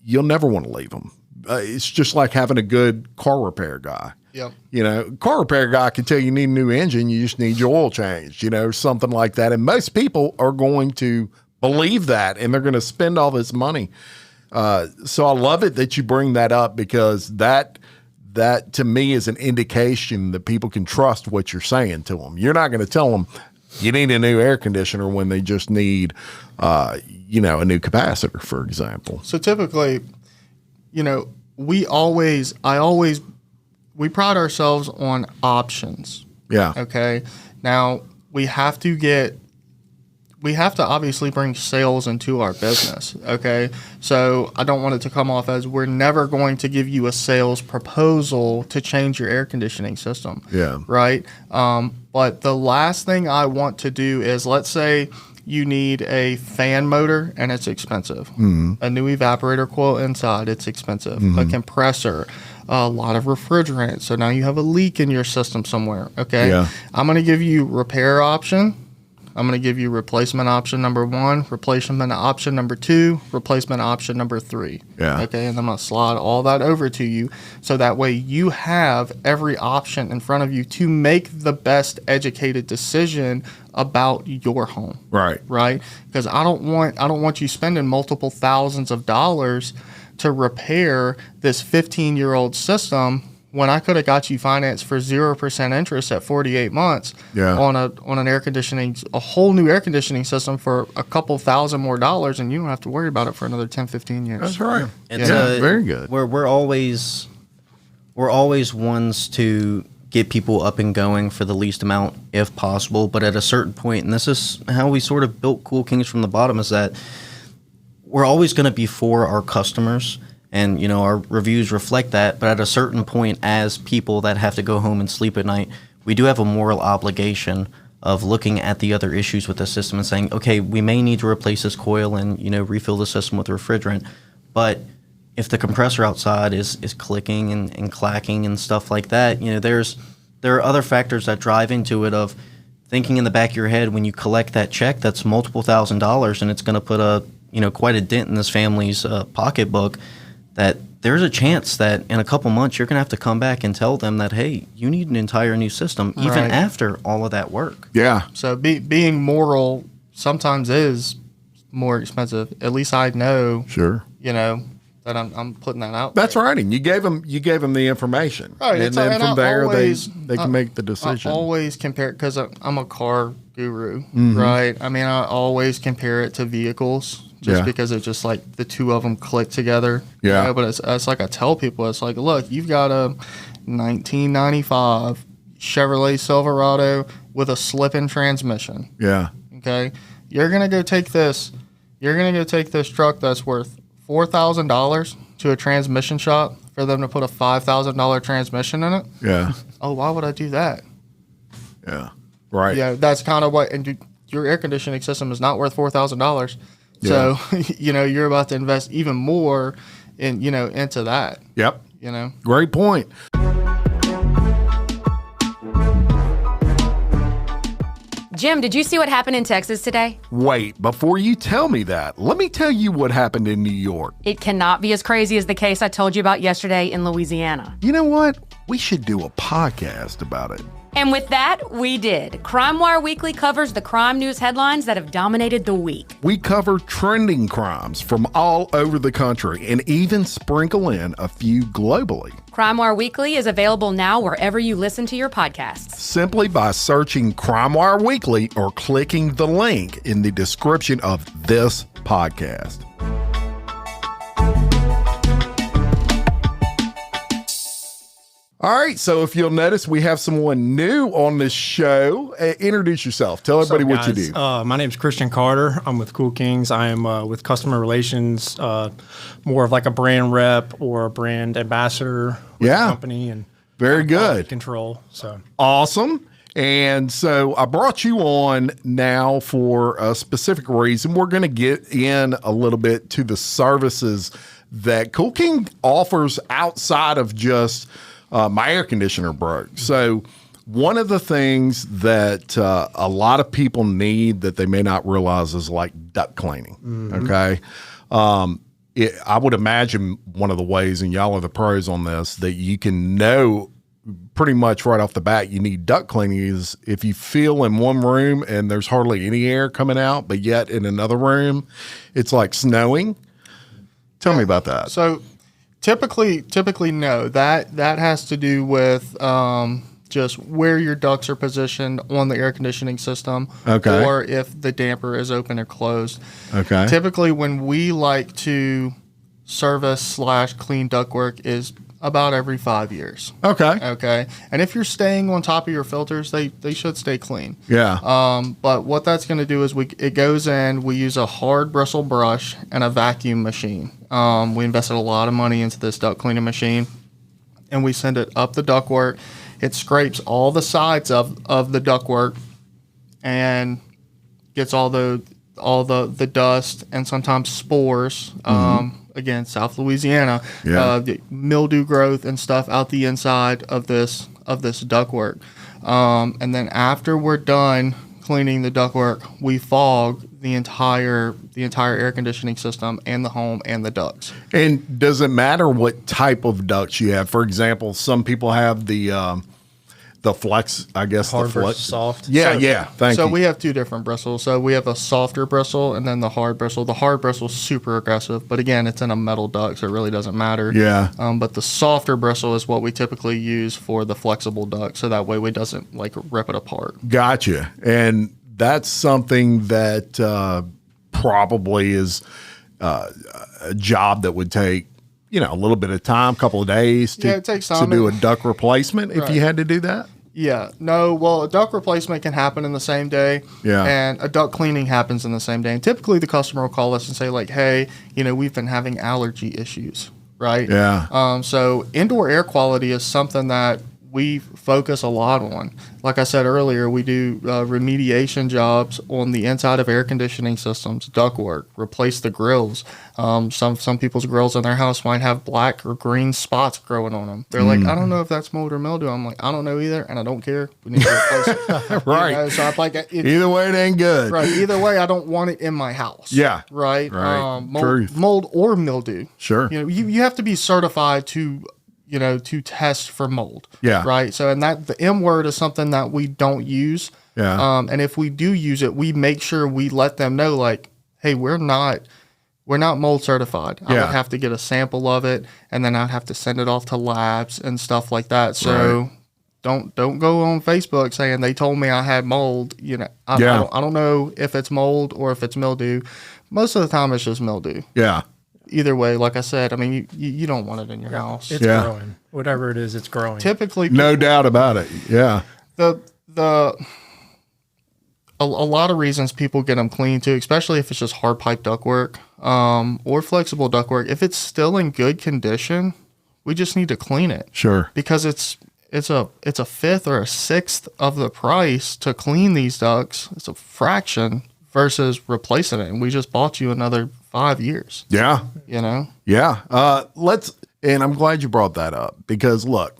you'll never want to leave them. It's just like having a good car repair guy. Yep. Car repair guy can tell you need a new engine, you just need your oil changed, something like that. And most people are going to believe that, and they're going to spend all this money. So I love it that you bring that up, because that to me is an indication that people can trust what you're saying to them. You're not going to tell them you need a new air conditioner when they just need, a new capacitor, for example. So typically, we pride ourselves on options. Yeah. Okay. Now we have to obviously bring sales into our business, okay? So I don't want it to come off as we're never going to give you a sales proposal to change your air conditioning system. Yeah. Right? But the last thing I want to do is, let's say you need a fan motor and it's expensive. Mm-hmm. A new evaporator coil inside, it's expensive. Mm-hmm. A compressor, a lot of refrigerant. So now you have a leak in your system somewhere, okay? Yeah. I'm going to give you repair option. I'm going to give you replacement option number 1, replacement option number 2, replacement option number 3. Yeah. Okay, and I'm going to slide all that over to you, so that way you have every option in front of you to make the best educated decision about your home. Right. Right? Because I don't want you spending multiple thousands of dollars to repair this 15-year-old system, when I could have got you financed for 0% interest at 48 months on an air conditioning, a whole new air conditioning system for a couple $1,000 more, and you don't have to worry about it for another 10, 15 years. That's right. It's very good. We're always ones to get people up and going for the least amount if possible, but at a certain point, and this is how we sort of built Cool Kings from the bottom, is that we're always going to be for our customers. And, our reviews reflect that. But at a certain point, as people that have to go home and sleep at night, we do have a moral obligation of looking at the other issues with the system and saying, okay, we may need to replace this coil and, refill the system with refrigerant. But if the compressor outside is clicking and clacking and stuff like that, there are other factors that drive into it, of thinking in the back of your head when you collect that check that's multiple $1,000s, and it's going to put quite a dent in this family's pocketbook, that there's a chance that in a couple months you're going to have to come back and tell them that, hey, you need an entire new system, even after all of that work. Yeah. So being moral sometimes is more expensive. At least I know. Sure. That I'm putting that out. That's there. right. And you gave them the information. Right. And then from there they can make the decision. I always compare it, because I'm a car guru, right? I mean, I always compare it to vehicles. Because it's just like the two of them click together. Yeah. But it's like I tell people, it's like, look, you've got a 1995 Chevrolet Silverado with a slip-in transmission. Yeah. Okay, you're gonna go take this truck that's worth $4,000 to a transmission shop for them to put a $5,000 transmission in it. Yeah. Oh, why would I do that? Yeah. Right. Yeah, that's kind of what. And your air conditioning system is not worth $4,000, so you're about to invest even more into that. Yep. You know. Great point. Jim, did you see what happened in Texas today? Wait, before you tell me that, let me tell you what happened in New York. It cannot be as crazy as the case I told you about yesterday in Louisiana. You know what? We should do a podcast about it. And with that, we did. Crime Wire Weekly covers the crime news headlines that have dominated the week. We cover trending crimes from all over the country and even sprinkle in a few globally. Crime Wire Weekly is available now wherever you listen to your podcasts. Simply by searching Crime Wire Weekly or clicking the link in the description of this podcast. All right, so if you'll notice, we have someone new on this show. Introduce yourself. Tell everybody what you do. My name is Christian Carter. I'm with Cool Kings. I am with customer relations, more of like a brand rep or a brand ambassador with the company. And very good. Control. So awesome. And so I brought you on now for a specific reason. We're going to get in a little bit to the services that Cool King offers outside of just my air conditioner broke. So one of the things that a lot of people need that they may not realize is like duct cleaning. Mm-hmm. Okay. I would imagine one of the ways, and y'all are the pros on this, that you can know pretty much right off the bat you need duct cleaning is if you feel in one room and there's hardly any air coming out, but yet in another room it's like snowing. Tell me about that. So typically no. That has to do with just where your ducts are positioned on the air conditioning system, okay, or if the damper is open or closed. Okay. Typically, when we like to service / clean ductwork is about every 5 years. Okay. Okay. And if you're staying on top of your filters, they should stay clean. Yeah. But what that's going to do is it goes in, we use a hard bristle brush and a vacuum machine. We invested a lot of money into this duct cleaning machine, and we send it up the ductwork. It scrapes all the sides of the ductwork and gets all the dust and sometimes spores. Again, South Louisiana, mildew growth and stuff out the inside of this ductwork. And then after we're done cleaning the ductwork, we fog the entire air conditioning system and the home and the ducts. And does it matter what type of ducts you have? For example, some people have the flex, I guess. Hard the flex, versus soft. Yeah, Thank you. So we have two different bristles. So we have a softer bristle and then the hard bristle. The hard bristle is super aggressive, but again, it's in a metal duct, so it really doesn't matter. Yeah. But the softer bristle is what we typically use for the flexible duct, so that way it doesn't like rip it apart. Gotcha. And that's something that probably is a job that would take, a little bit of time, a couple of days to, it takes time to do a duct replacement if you had to do that. Yeah. No, well, a duct replacement can happen in the same day. Yeah. And a duct cleaning happens in the same day. And typically the customer will call us and say like, hey, we've been having allergy issues, right? Yeah. So indoor air quality is something that we focus a lot on. Like I said earlier, we do remediation jobs on the inside of air conditioning systems, ductwork, replace the grills. Some people's grills in their house might have black or green spots growing on them. They're like, I don't know if that's mold or mildew. I'm like, I don't know either, and I don't care. We need to replace it. Right. So I'm like, either way, it ain't good. Right. Either way, I don't want it in my house. Yeah. Right. Right. Mold or mildew. Sure. You have to be certified to test for mold. Yeah. Right. So, and that the M word is something that we don't use. Yeah. And if we do use it, we make sure we let them know, like, hey, we're not mold certified. I would have to get a sample of it, and then I'd have to send it off to labs and stuff like that. So don't go on Facebook saying they told me I had mold. I don't know if it's mold or if it's mildew. Most of the time, it's just mildew. Yeah. Either way, like I said, I mean, you don't want it in your house. It's growing. Whatever it is, it's growing. Typically, no doubt about it. Yeah. A a lot of reasons people get them clean too, especially if it's just hard pipe ductwork or flexible ductwork. If it's still in good condition, we just need to clean it. Sure. Because it's a fifth or a sixth of the price to clean these ducts. It's a fraction versus replacing it. And we just bought you another 5 years. Yeah. You know? Yeah. And I'm glad you brought that up because look,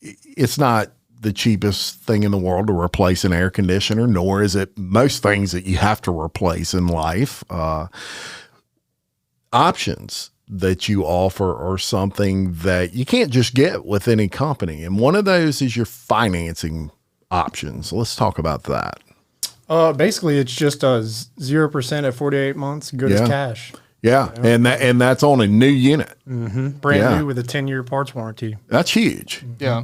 it's not the cheapest thing in the world to replace an air conditioner, nor is it most things that you have to replace in life. Options that you offer are something that you can't just get with any company. And one of those is your financing options. Let's talk about that. Basically, it's just a 0% at 48 months, good as cash. Yeah, and that's on a new unit. Mm-hmm. Brand new with a 10-year parts warranty. That's huge. Yeah.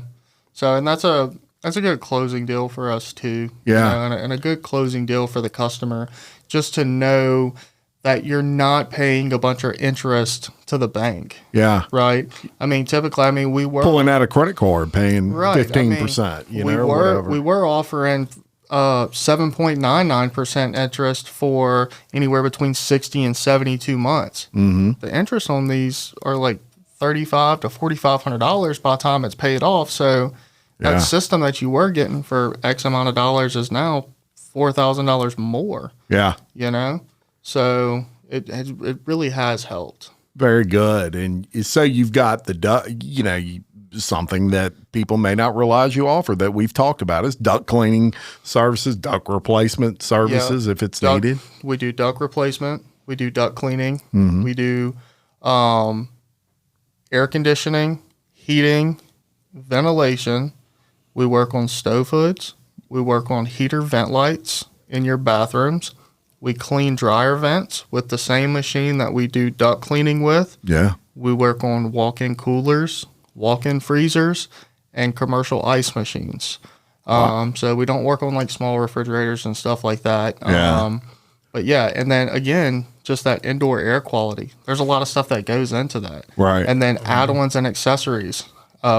So, and that's a good closing deal for us too. Yeah. You know, and a good closing deal for the customer, just to know that you're not paying a bunch of interest to the bank. Yeah. Right. I mean, typically, we were pulling out a credit card, paying 15%. Whatever. We were offering 7.99% interest for anywhere between 60 and 72 months. Mm-hmm. The interest on these are like $3,500 to $4,500 by the time it's paid off. So that system that you were getting for X amount of dollars is now $4,000 more. Yeah. You know, so it really has helped. Very good. And so you've got something that people may not realize you offer that we've talked about is duct cleaning services, duct replacement services if it's needed. We do duct replacement. We do duct cleaning. Mm-hmm. We do air conditioning, heating, ventilation. We work on stove hoods. We work on heater vent lights in your bathrooms. We clean dryer vents with the same machine that we do duct cleaning with. Yeah. We work on walk-in coolers, walk-in freezers, and commercial ice machines. So we don't work on like small refrigerators and stuff like that. Yeah. But yeah, and then again, just that indoor air quality. There's a lot of stuff that goes into that. Right. And then add-ons and accessories.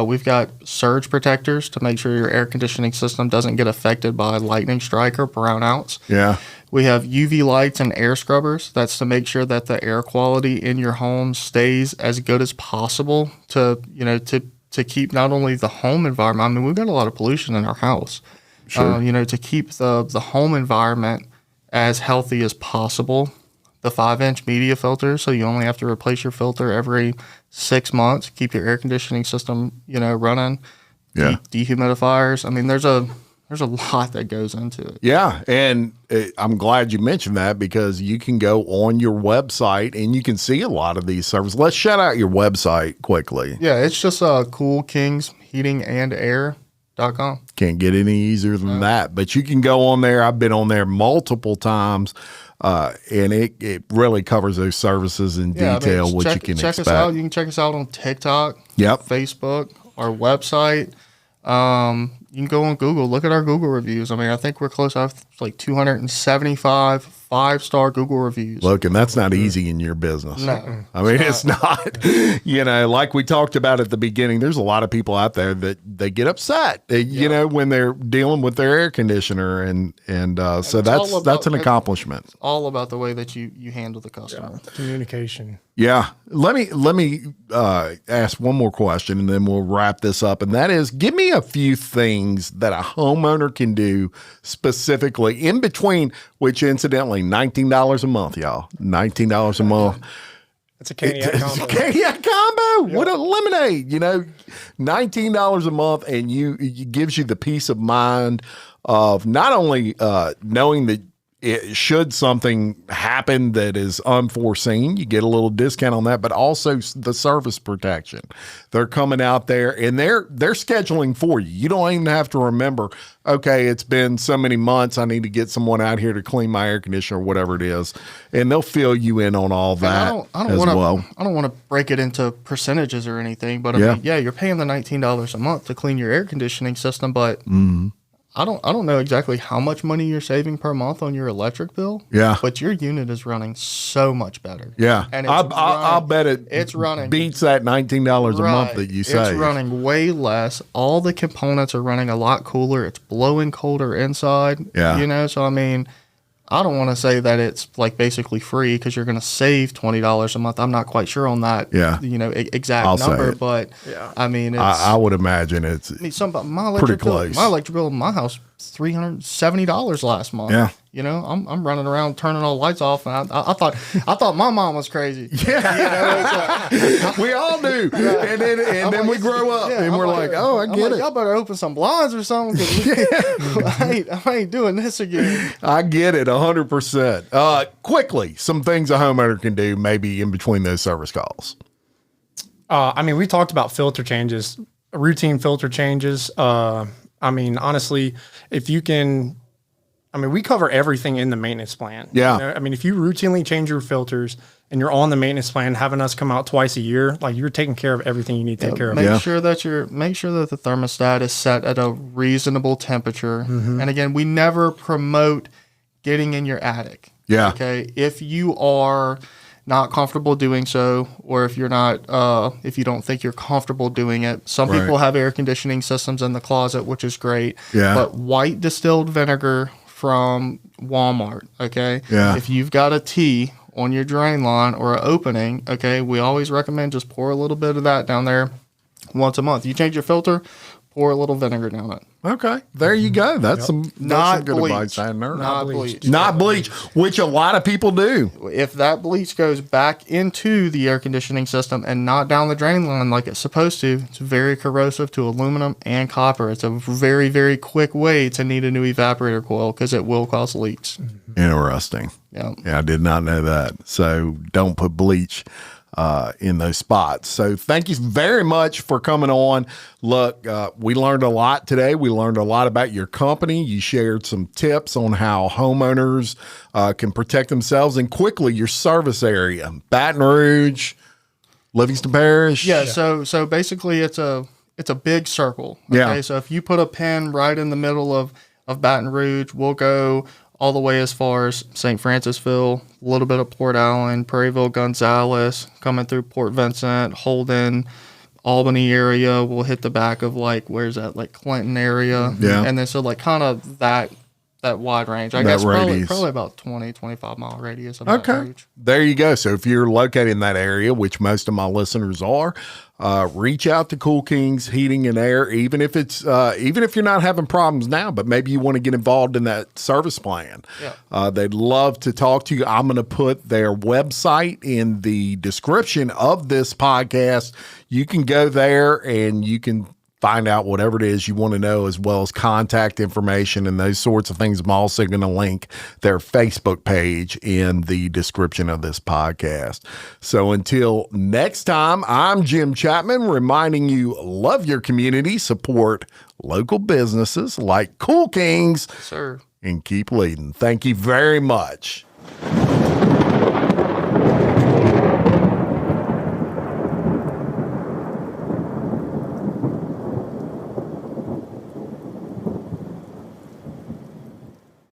We've got surge protectors to make sure your air conditioning system doesn't get affected by lightning strike or brownouts. Yeah. We have UV lights and air scrubbers. That's to make sure that the air quality in your home stays as good as possible to keep not only the home environment. I mean, we've got a lot of pollution in our house. Sure. To keep the home environment as healthy as possible. The 5-inch media filter, so you only have to replace your filter every 6 months. Keep your air conditioning system, running. Yeah. Dehumidifiers. I mean, there's a lot that goes into it. Yeah, and I'm glad you mentioned that because you can go on your website and you can see a lot of these services. Let's shout out your website quickly. Yeah, it's just CoolKingsHeatingandAir.com. Can't get any easier than that, but you can go on there. I've been on there multiple times. And it really covers those services in detail, what you can check expect. Us out. You can check us out on TikTok, Facebook, our website. You can go on Google, look at our Google reviews. I mean, I think we're close to like 275 5-star Google reviews. Look, and that's not easy in your business. No. I mean, it's not. Like we talked about at the beginning, there's a lot of people out there that they get upset, when they're dealing with their air conditioner. And so that's an accomplishment. It's all about the way that you handle the customer. Yeah. Communication. Yeah. Let me ask one more question and then we'll wrap this up. And that is, give me a few things that a homeowner can do specifically in between, which incidentally, $19 a month, y'all. $19 a month. That's a Caniac combo. It's a Caniac combo. What a lemonade, $19 a month, and it gives you the peace of mind of not only knowing that should something happen that is unforeseen, you get a little discount on that, but also the service protection. They're coming out there and they're scheduling for you. You don't even have to remember, okay, it's been so many months, I need to get someone out here to clean my air conditioner or whatever it is. And they'll fill you in on all that I don't want to break it into percentages or anything, but I mean, you're paying the $19 a month to clean your air conditioning system, but I don't know exactly how much money you're saving per month on your electric bill. Yeah. But your unit is running so much better. Yeah. And I'll bet it's running beats that $19 a month that you save. It's running way less. All the components are running a lot cooler. It's blowing colder inside. Yeah. You know, so I mean, I don't want to say that it's like basically free because you're going to save $20 a month. I'm not quite sure on that. Yeah. You know, exact number, but I mean, it's, I would imagine it's my electric pretty close. My electric bill in my house $370 last month. Yeah. You know, I'm running around turning all the lights off, and I thought my mom was crazy. Yeah, you know, we all do. And then we grow up, and we're like, oh, I get it. Y'all better open some blinds or something. 'Cause I ain't doing this again. I get it, 100%. Quickly, some things a homeowner can do, maybe in between those service calls. I mean, we talked about filter changes, routine filter changes. I mean, honestly, if you can, I mean, we cover everything in the maintenance plan. Yeah. You know, I mean, if you routinely change your filters and you're on the maintenance plan, having us come out twice a year, like you're taking care of everything you need to take care of. Make sure that the thermostat is set at a reasonable temperature. Mm-hmm. And again, we never promote getting in your attic. Yeah. Okay. If you are not comfortable doing so, or if you're not, if you don't think you're comfortable doing it, some people have air conditioning systems in the closet, which is great. Yeah. But white distilled vinegar from Walmart, okay? Yeah. If you've got a T on your drain line or an opening, okay, we always recommend just pour a little bit of that down there once a month. You change your filter, pour a little vinegar down it. Okay, there you go. That's some good advice. I hadn't heard. Not bleach. Not bleach, which a lot of people do. If that bleach goes back into the air conditioning system and not down the drain line like it's supposed to, it's very corrosive to aluminum and copper. It's a very, very quick way to need a new evaporator coil because it will cause leaks. Interesting. Yeah, I did not know that. So don't put bleach in those spots. So thank you very much for coming on. Look, we learned a lot today. We learned a lot about your company. You shared some tips on how homeowners can protect themselves, and quickly your service area, Baton Rouge, Livingston Parish. Yeah. So basically it's a big circle. Okay? Yeah. So if you put a pin right in the middle of Baton Rouge, we'll go all the way as far as St. Francisville, a little bit of Port Allen, Prairieville, Gonzales, coming through Port Vincent, Holden, Albany area. We'll hit the back of where's that, Clinton area. Yeah. And then so kind of that wide range. I guess probably about 20, 25 mile radius of Baton Rouge. There you go. So if you're located in that area, which most of my listeners are, reach out to Cool Kings Heating and Air, even if you're not having problems now, but maybe you want to get involved in that service plan. Yeah. They'd love to talk to you. I'm going to put their website in the description of this podcast. You can go there and you can find out whatever it is you want to know, as well as contact information and those sorts of things. I'm also going to link their Facebook page in the description of this podcast. So until next time, I'm Jim Chapman, reminding you, love your community, support local businesses like Cool Kings, sir, and keep leading. Thank you very much.